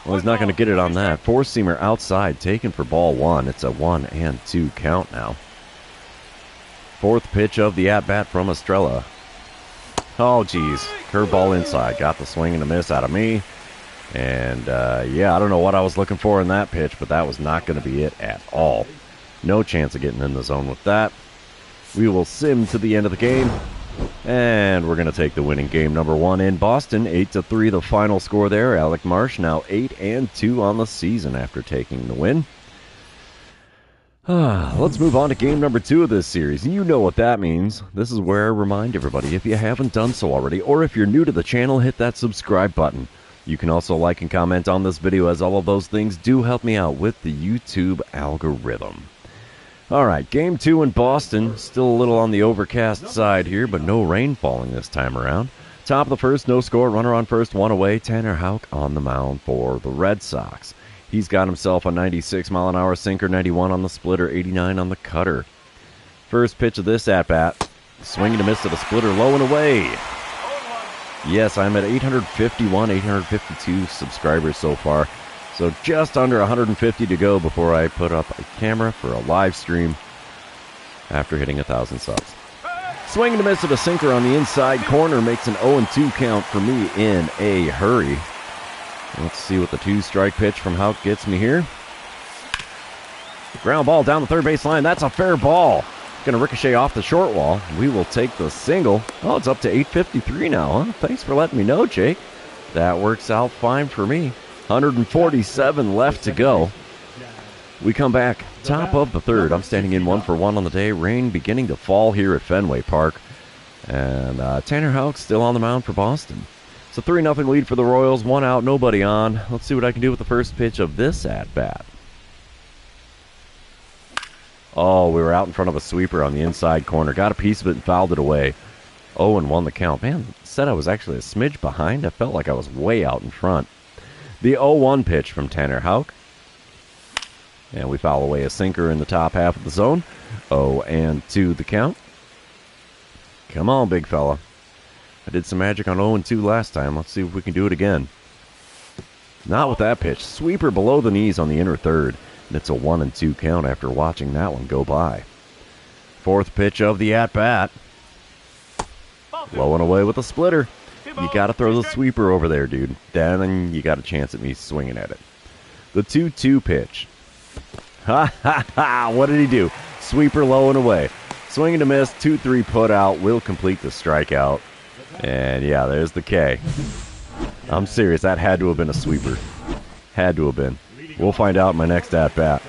Well, he's not going to get it on that. Four-seamer outside, taken for ball 1. It's a 1-2 count now. Fourth pitch of the at-bat from Estrella. Oh, geez. Curveball inside. Got the swing and a miss out of me. And, yeah, I don't know what I was looking for in that pitch, but that was not going to be it at all. No chance of getting in the zone with that. We will sim to the end of the game. And we're going to take the winning game number 1 in Boston. 8-3 the final score there. Alec Marsh now 8-2 on the season after taking the win. Let's move on to game number 2 of this series. You know what that means. This is where I remind everybody, if you haven't done so already, or if you're new to the channel, hit that subscribe button. You can also like and comment on this video, as all of those things do help me out with the YouTube algorithm. Alright, game 2 in Boston. Still a little on the overcast side here, but no rain falling this time around. Top of the first, no score, runner on first, 1 away. Tanner Houck on the mound for the Red Sox. He's got himself a 96-mile-an-hour sinker, 91 on the splitter, 89 on the cutter. First pitch of this at-bat. Swing and a miss to the splitter, low and away. Yes, I'm at 851, 852 subscribers so far. So just under 150 to go before I put up a camera for a live stream after hitting 1,000 subs. Swing and a miss to the sinker on the inside corner makes an 0-2 count for me in a hurry. Let's see what the 2-strike pitch from Houck gets me here. Ground ball down the third base line. That's a fair ball. Going to ricochet off the short wall. We will take the single. Oh, it's up to 853 now, huh? Thanks for letting me know, Jake. That works out fine for me. 147 left to go. We come back, top of the third. I'm standing in 1-for-1 on the day. Rain beginning to fall here at Fenway Park. And Tanner Houck still on the mound for Boston. It's a 3-0 lead for the Royals. 1 out, nobody on. Let's see what I can do with the first pitch of this at-bat. Oh, we were out in front of a sweeper on the inside corner. Got a piece of it and fouled it away. 0-1 the count. Man, said I was actually a smidge behind. I felt like I was way out in front. The 0-1 pitch from Tanner Houck. And we foul away a sinker in the top half of the zone. 0-2 the count. Come on, big fella. I did some magic on 0-2 last time. Let's see if we can do it again. Not with that pitch. Sweeper below the knees on the inner third. And it's a 1-2 count after watching that one go by. Fourth pitch of the at-bat. Low and away with a splitter. You got to throw the sweeper over there, dude. Then you got a chance at me swinging at it. The 2-2 pitch. Ha ha ha! What did he do? Sweeper low and away. Swing and a miss. 2-3 put out. Will complete the strikeout. And yeah, there's the K. I'm serious. That had to have been a sweeper. Had to have been. We'll find out in my next at-bat.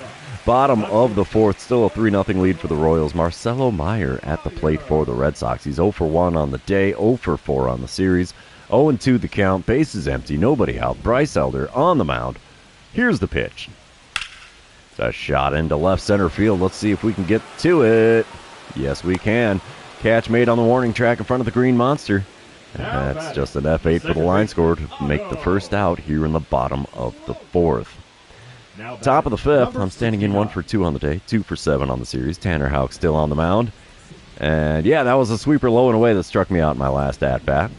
Bottom of the fourth. Still a 3-0 lead for the Royals. Marcelo Meyer at the plate for the Red Sox. He's 0-for-1 on the day. 0-for-4 on the series. 0-2 the count. Bases empty. Nobody out. Bryce Elder on the mound. Here's the pitch. It's a shot into left center field. Let's see if we can get to it. Yes, we can. Catch made on the warning track in front of the Green Monster. And that's just an F8 for the line score to make the first out here in the bottom of the fourth. Top of the fifth. I'm standing in 1-for-2 on the day. 2-for-7 on the series. Tanner Houck still on the mound. And yeah, that was a sweeper low and away that struck me out in my last at-bat.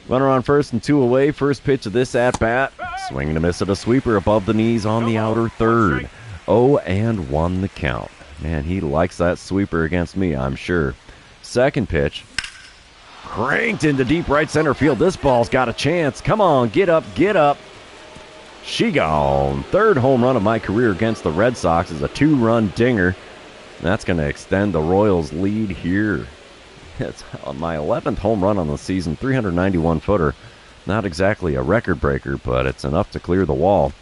Runner on first and 2 away. First pitch of this at-bat. Swing and a miss at a sweeper above the knees on the outer third. 0-1 the count. Man, he likes that sweeper against me, I'm sure. Second pitch. Cranked into deep right center field. This ball's got a chance. Come on, get up, get up. She gone. Third home run of my career against the Red Sox is a 2-run dinger. That's going to extend the Royals' lead here. It's my 11th home run on the season, 391-footer. Not exactly a record breaker, but it's enough to clear the wall.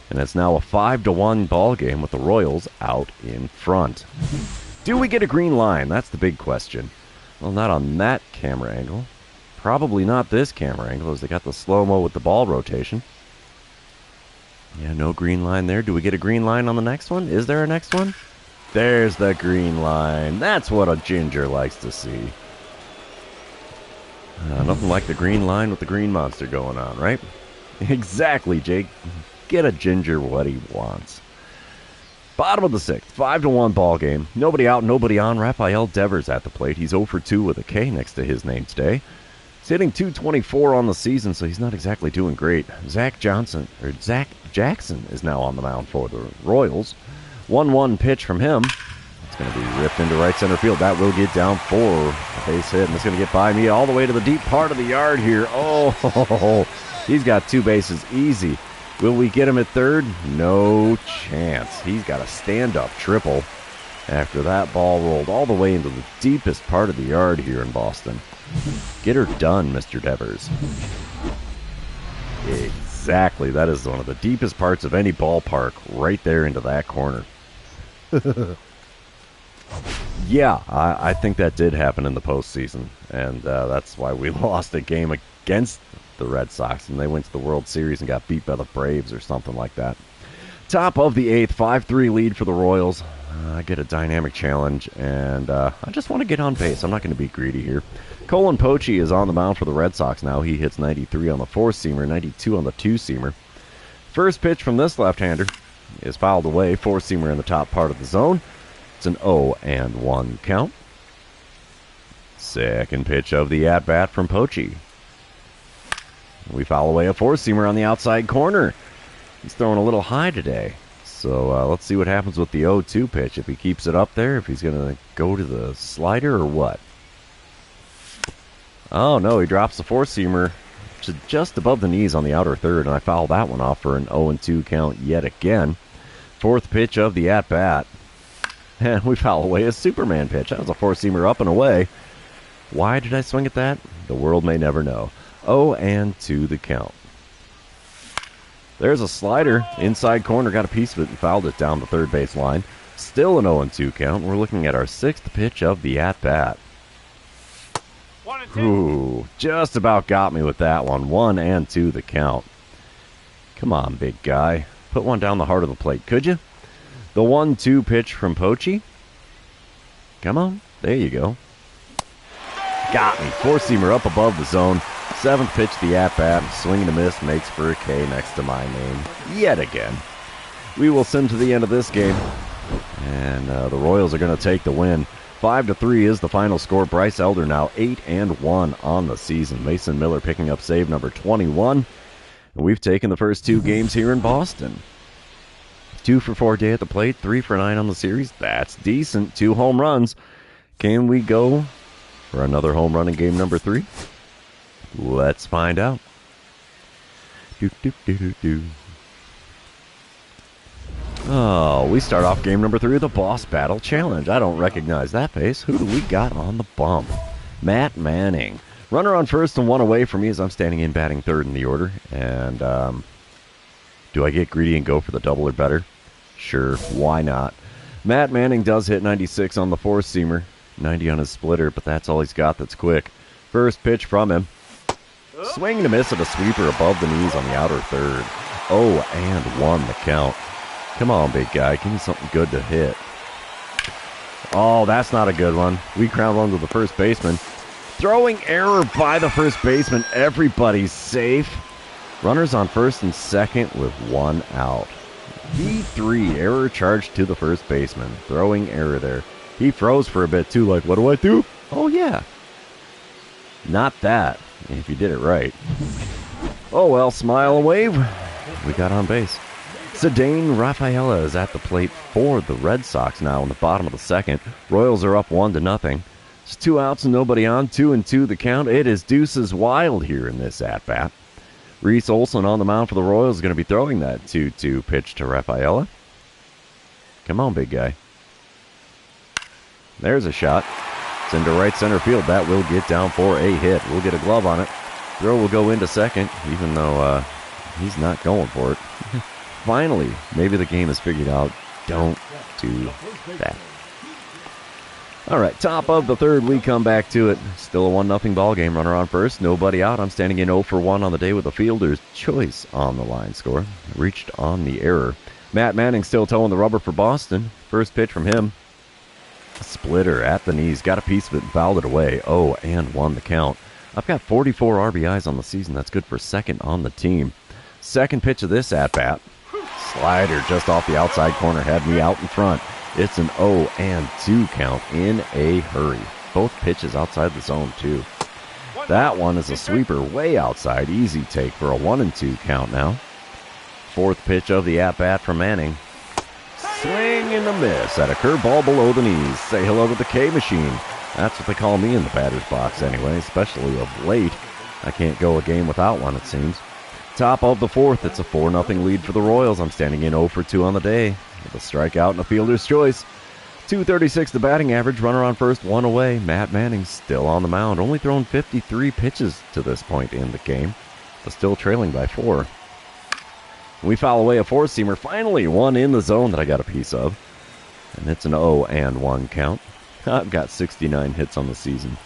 And it's now a 5-1 ball game with the Royals out in front. Do we get a green line? That's the big question. Well, not on that camera angle. Probably not this camera angle, as they got the slow-mo with the ball rotation. Yeah, no green line there. Do we get a green line on the next one? Is there a next one? There's the green line. That's what a ginger likes to see. Nothing like the green line with the Green Monster going on, right? Exactly, Jake. Get a ginger what he wants. Bottom of the sixth, 5-1 ball game. Nobody out, nobody on. Rafael Devers at the plate. He's 0-for-2 with a K next to his name today. He's hitting .224 on the season, so he's not exactly doing great. Zach Jackson is now on the mound for the Royals. 1-1 pitch from him. It's going to be ripped into right center field. That will get down for a base hit, and it's going to get by me all the way to the deep part of the yard here. Oh, he's got 2 bases easy. Will we get him at third? No chance. He's got a stand-up triple after that ball rolled all the way into the deepest part of the yard here in Boston. Get her done, Mr. Devers. Exactly. That is one of the deepest parts of any ballpark, right there into that corner. Yeah, I think that did happen in the postseason, and that's why we lost a game against the Red Sox, and they went to the World Series and got beat by the Braves or something like that. Top of the eighth, 5-3 lead for the Royals. I get a dynamic challenge, and I just want to get on base. I'm not going to be greedy here. Colin Poche is on the mound for the Red Sox now. He hits 93 on the 4-seamer, 92 on the 2-seamer. First pitch from this left-hander. is fouled away. Four-seamer in the top part of the zone. It's an 0-1 count. Second pitch of the at-bat from Pochi. We foul away a four-seamer on the outside corner. He's throwing a little high today. So let's see what happens with the 0-2 pitch. If he keeps it up there, if he's going to go to the slider or what. Oh, no, he drops the four-seamer to just above the knees on the outer third, and I foul that one off for an 0-2 count yet again. Fourth pitch of the at-bat. And we foul away a Superman pitch. That was a four-seamer up and away. Why did I swing at that? The world may never know. 0-2 the count. There's a slider. Inside corner, got a piece of it and fouled it down the third base line. Still an 0-2 count. We're looking at our sixth pitch of the at-bat. Ooh, just about got me with that one. 1-2 the count. Come on, big guy. Put one down the heart of the plate, could you? The 1-2 pitch from Pochi. Come on. There you go. Got me. Four-seamer up above the zone. Seventh pitch, the at-bat. Swing and a miss makes for a K next to my name. Yet again. We will sim to the end of this game. And the Royals are going to take the win. 5-3 is the final score. Bryce Elder now 8-1 on the season. Mason Miller picking up save number 21. And we've taken the first two games here in Boston. 2 for 4 day at the plate, 3 for 9 on the series. That's decent. 2 home runs. Can we go for another home run in game number 3? Let's find out. Oh, we start off game number 3 with the Boss Battle Challenge. I don't recognize that face. Who do we got on the bump? Matt Manning. Runner on first and one away from me as I'm standing in batting third in the order. And do I get greedy and go for the double or better? Sure, why not? Matt Manning does hit 96 on the four-seamer. 90 on his splitter, but that's all he's got that's quick. First pitch from him. Swing and a miss at a sweeper above the knees on the outer third. 0-1 the count. Come on, big guy. Give me something good to hit. Oh, that's not a good one. We ground one to the first baseman. Throwing error by the first baseman. Everybody's safe. Runners on first and second with 1 out. V3, error charged to the first baseman. Throwing error there. He froze for a bit too, like, what do I do? Oh, yeah. Not that, if you did it right. Oh, well, smile and wave. We got on base. Cedane Rafaela is at the plate for the Red Sox now in the bottom of the second. Royals are up 1-0. It's 2 outs and nobody on. 2-2 the count. It is deuces wild here in this at-bat. Reese Olson on the mound for the Royals is going to be throwing that 2-2 pitch to Rafaela. Come on, big guy. There's a shot. It's into right center field. That will get down for a hit. We'll get a glove on it. Throw will go into second, even though he's not going for it. Finally, maybe the game is figured out. Don't do that. All right, top of the third, we come back to it. Still a 1-0 ball game. Runner on first, nobody out. I'm standing in 0 for 1 on the day with a fielder's choice on the line score. Reached on the error. Matt Manning still towing the rubber for Boston. First pitch from him. Splitter at the knees. Got a piece of it and fouled it away. 0-1 the count. I've got 44 RBIs on the season. That's good for second on the team. Second pitch of this at-bat. Slider just off the outside corner. Had me out in front. It's an 0-2 count in a hurry. Both pitches outside the zone, too. That one is a sweeper way outside. Easy take for a 1-2 count now. Fourth pitch of the at-bat from Manning. Swing and a miss at a curveball below the knees. Say hello to the K-Machine. That's what they call me in the batter's box anyway, especially of late. I can't go a game without one, it seems. Top of the fourth, it's a 4-0 lead for the Royals. I'm standing in 0 for 2 on the day with a strikeout and a fielder's choice. 236 the batting average, runner on first, 1 away. Matt Manning still on the mound, only thrown 53 pitches to this point in the game, but still trailing by 4. We foul away a four-seamer, finally one in the zone that I got a piece of, and it's an 0-1 count. I've got 69 hits on the season.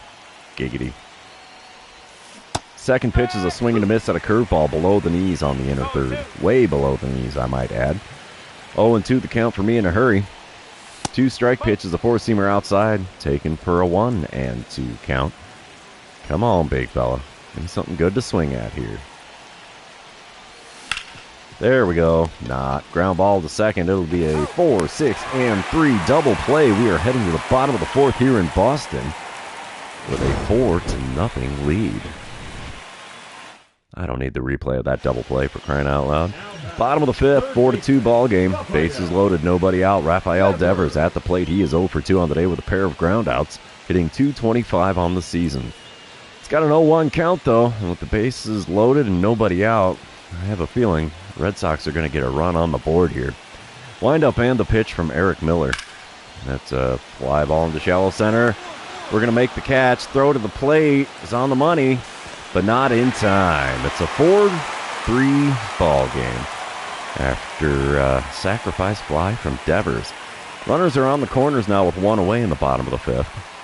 Giggity. Second pitch is a swing and a miss at a curveball below the knees on the inner third. Way below the knees, I might add. 0-2 the count for me in a hurry. 2 strike pitches, a four-seamer outside, taken for a 1-2 count. Come on, big fella. Give me something good to swing at here. There we go. Not. Ground ball to second. It'll be a 4, 6, and 3 double play. We are heading to the bottom of the fourth here in Boston with a 4-0 lead. I don't need the replay of that double play for crying out loud. Bottom of the fifth, 4-2 ball game. Bases loaded, nobody out. Rafael Devers at the plate. He is 0 for 2 on the day with a pair of groundouts, hitting .225 on the season. It's got an 0-1 count though, and with the bases loaded and nobody out, I have a feeling the Red Sox are going to get a run on the board here. Wind up and the pitch from Eric Miller. That's a fly ball into shallow center. We're going to make the catch. Throw to the plate is on the money, but not in time. It's a 4-3 ball game after sacrifice fly from Devers. Runners are on the corners now with one away in the bottom of the fifth.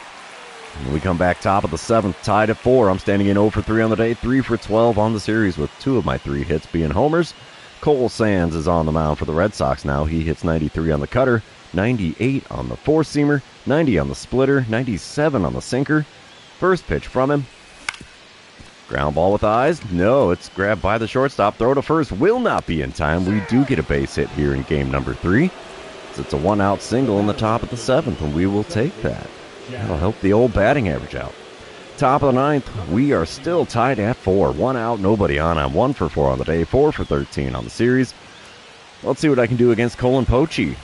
And we come back top of the seventh, tied at 4. I'm standing in 0 for 3 on the day, 3 for 12 on the series with 2 of my 3 hits being homers. Cole Sands is on the mound for the Red Sox now. He hits 93 on the cutter, 98 on the four-seamer, 90 on the splitter, 97 on the sinker. First pitch from him. Ground ball with eyes. No, it's grabbed by the shortstop. Throw to first will not be in time. We do get a base hit here in game number 3. It's a 1-out single in the top of the 7th, and we will take that. That'll help the old batting average out. Top of the 9th, we are still tied at 4. 1 out, nobody on. I'm 1 for 4 on the day, 4 for 13 on the series. Let's see what I can do against Colin Poche,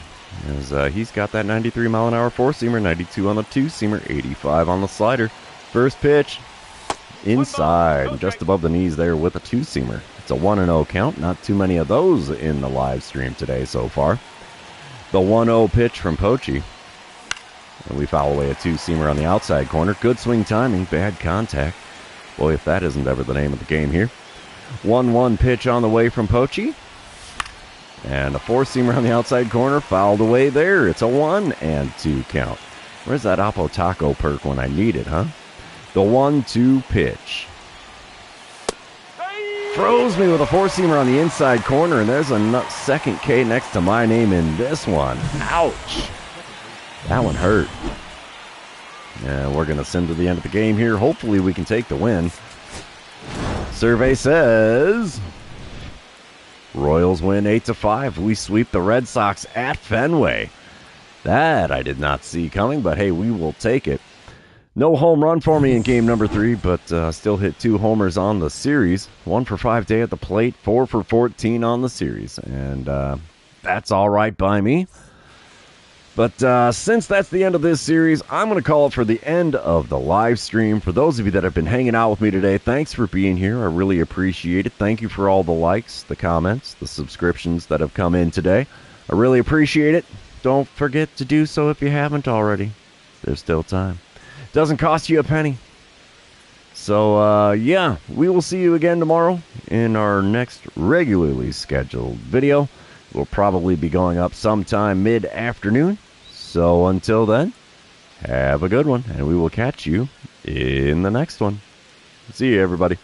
as he's got that 93-mile-an-hour four-seamer, 92 on the two-seamer, 85 on the slider. First pitch, inside, just above the knees there with a two-seamer. It's a 1-0 count. Not too many of those in the live stream today so far. The 1-0 pitch from Poche. And we foul away a two-seamer on the outside corner. Good swing timing, bad contact. Boy, if that isn't ever the name of the game here. 1-1 pitch on the way from Poche. And a four-seamer on the outside corner, fouled away there. It's a 1-2 count. Where's that Oppo Taco perk when I need it, huh? The 1-2 pitch. Froze me with a four-seamer on the inside corner, and there's a second K next to my name in this one. Ouch. That one hurt. And we're going to send to the end of the game here. Hopefully we can take the win. Survey says Royals win 8-5. We sweep the Red Sox at Fenway. That I did not see coming, but hey, we will take it. No home run for me in game number 3, but still hit 2 homers on the series. 1 for 5 day at the plate, 4 for 14 on the series. And that's all right by me. But since that's the end of this series, I'm going to call it for the end of the live stream. For those of you that have been hanging out with me today, thanks for being here. I really appreciate it. Thank you for all the likes, the comments, the subscriptions that have come in today. I really appreciate it. Don't forget to do so if you haven't already. There's still time. Doesn't cost you a penny. So, yeah, we will see you again tomorrow in our next regularly scheduled video. We'll probably be going up sometime mid-afternoon. So until then, have a good one, and we will catch you in the next one. See you, everybody.